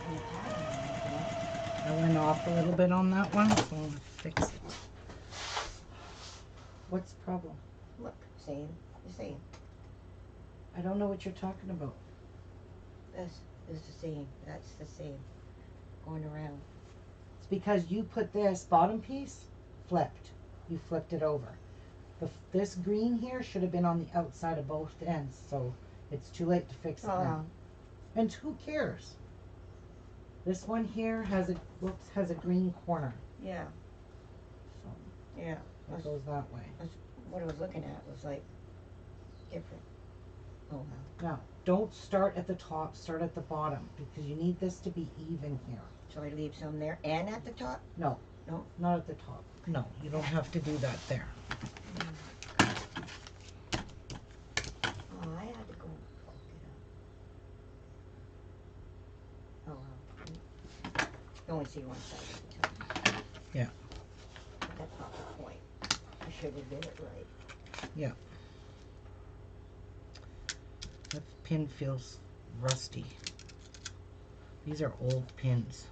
In the pattern, I went off a little bit on that one, so I'll fix it. What's the problem? Look, same, the same. I don't know what you're talking about. This is the same. That's the same. Going around. It's because you put this bottom piece flipped. You flipped it over. This green here should have been on the outside of both ends, so it's too late to fix it now. And who cares? This one here has a green corner, Yeah, so yeah. it goes that way. That's what I was looking at was like different. Oh well. Now, don't start at the top, start at the bottom, because you need this to be even here. So I leave some there and at the top? No. No? Not at the top. No, you don't have to do that there. Oh, I had to go and poke it up. Oh well. You only see one side at a time. Yeah. But that's not the point. I should have did it right. Yeah. That pin feels rusty. These are old pins.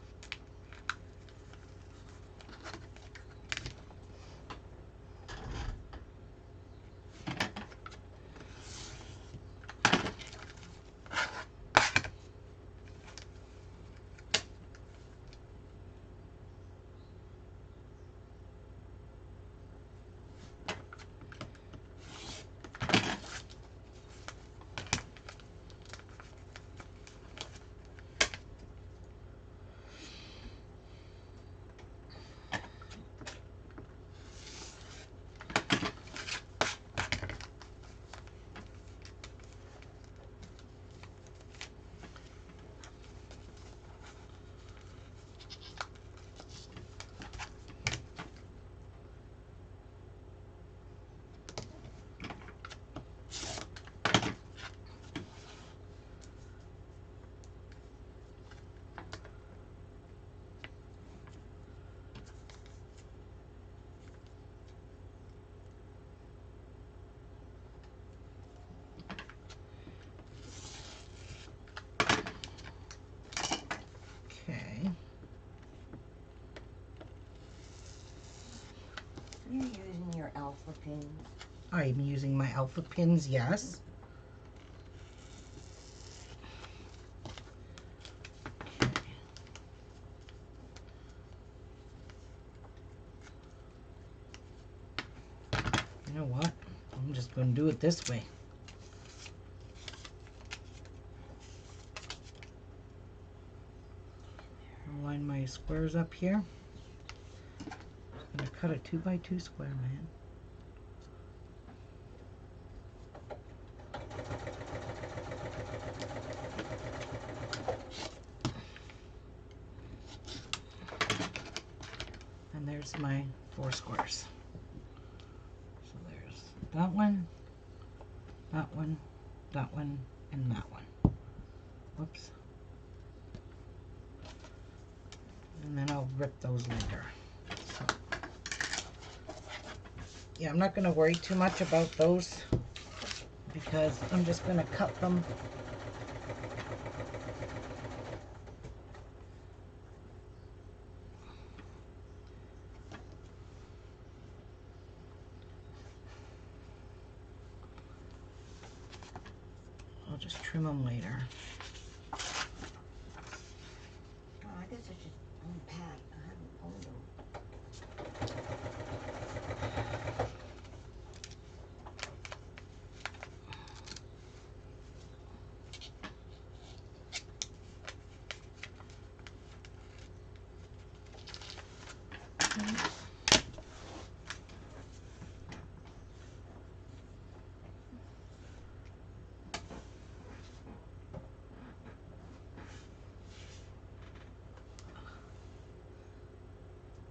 Okay. You're using your alpha pins. I'm using my alpha pins, yes. You know what? I'm just going to do it this way. Line my squares up here. I'm going to cut a 2x2 square, man. And there's my 4 squares. So there's that one, that one, that one, and that one. Whoops. And then I'll rip those later. So, yeah, I'm not going to worry too much about those because I'm just going to cut them. I'll just trim them later. Oh, I guess I should unpack. I haven't owned them.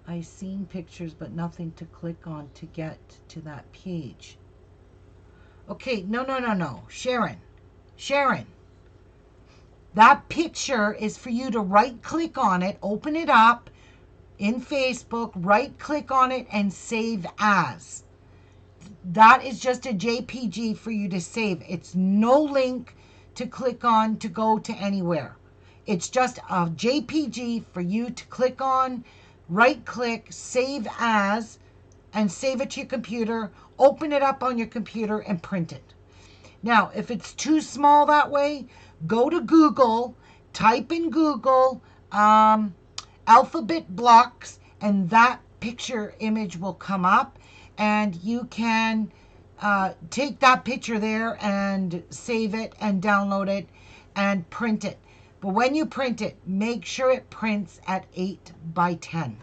I've seen pictures but nothing to click on to get to that page. Okay, no. Sharon. That picture is for you to right click on it, open it up in Facebook, right click on it and save as. That is just a JPG for you to save. It's no link to click on to go to anywhere. It's just a JPG for you to click on, right click, save as, and save it to your computer, open it up on your computer and print it. Now, if it's too small that way, go to Google, type in Google alphabet blocks, and that picture image will come up, and you can take that picture there and save it and download it and print it. But when you print it, make sure it prints at 8x10.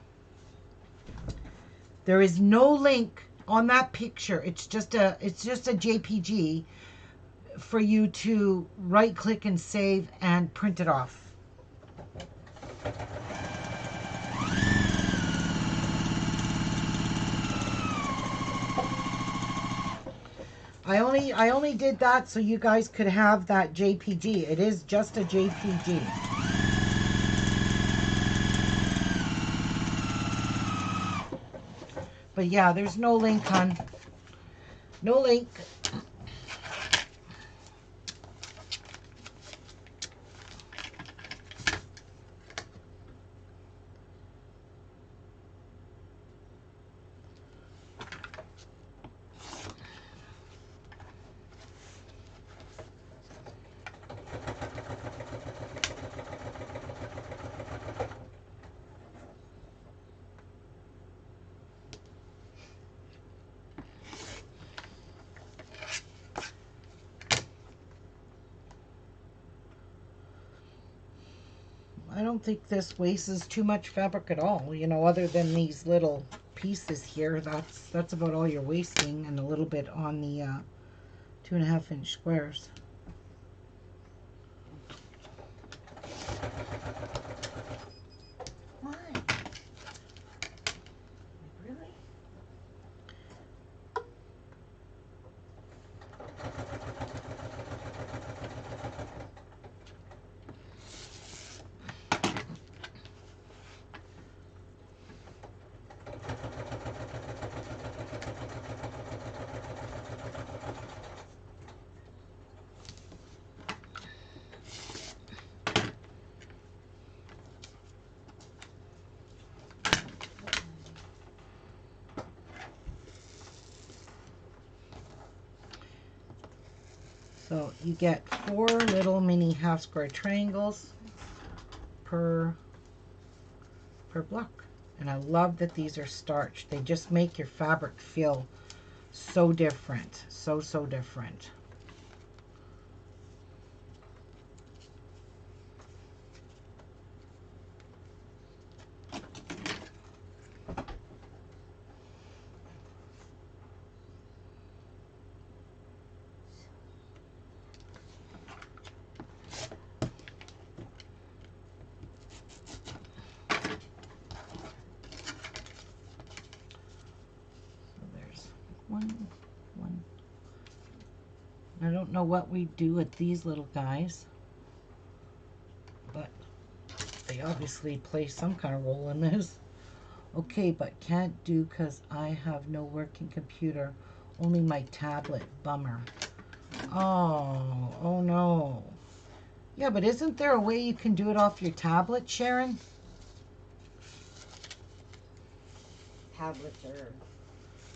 There is no link on that picture. It's just a JPG for you to right click and save and print it off. I only did that so you guys could have that JPG. It is just a JPG. But yeah, there's no link, hon. No link. I don't think this wastes too much fabric at all, you know, other than these little pieces here. That's about all you're wasting, and a little bit on the 2.5 inch squares. Why? Really? So you get 4 little mini half square triangles per block. And I love that these are starched. They just make your fabric feel so different. So different. One. I don't know what we do with these little guys, but they obviously play some kind of role in this. Okay, but can't do because I have no working computer, only my tablet. Bummer. Oh no. Yeah, but isn't there a way you can do it off your tablet, Sharon? Tablets are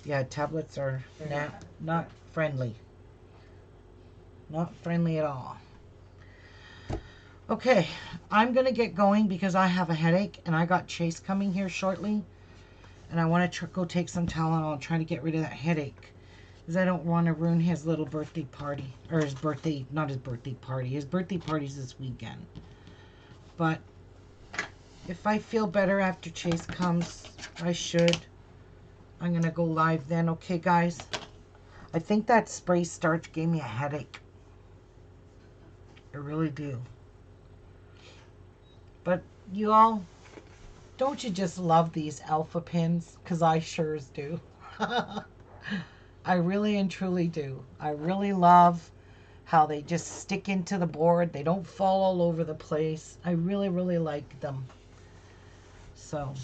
Yeah, tablets are very not friendly. Not friendly at all. Okay, I'm going to get going because I have a headache and I got Chase coming here shortly. And I want to go take some Tylenol and try to get rid of that headache. Because I don't want to ruin his little birthday party. Or his birthday, not his birthday party. His birthday party's this weekend. But if I feel better after Chase comes, I should. I'm going to go live then. Okay, guys? I think that spray starch gave me a headache. I really do. But you all, don't you just love these alpha pins? Because I sure do. I really and truly do. I really love how they just stick into the board. They don't fall all over the place. I really like them. So,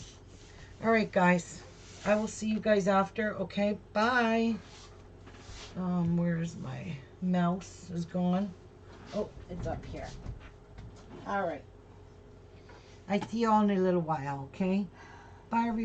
all right, guys. I will see you guys after. Okay, bye. Where's my mouse? Is gone. Oh, it's up here. All right. I see you all in a little while, okay? Bye, everyone.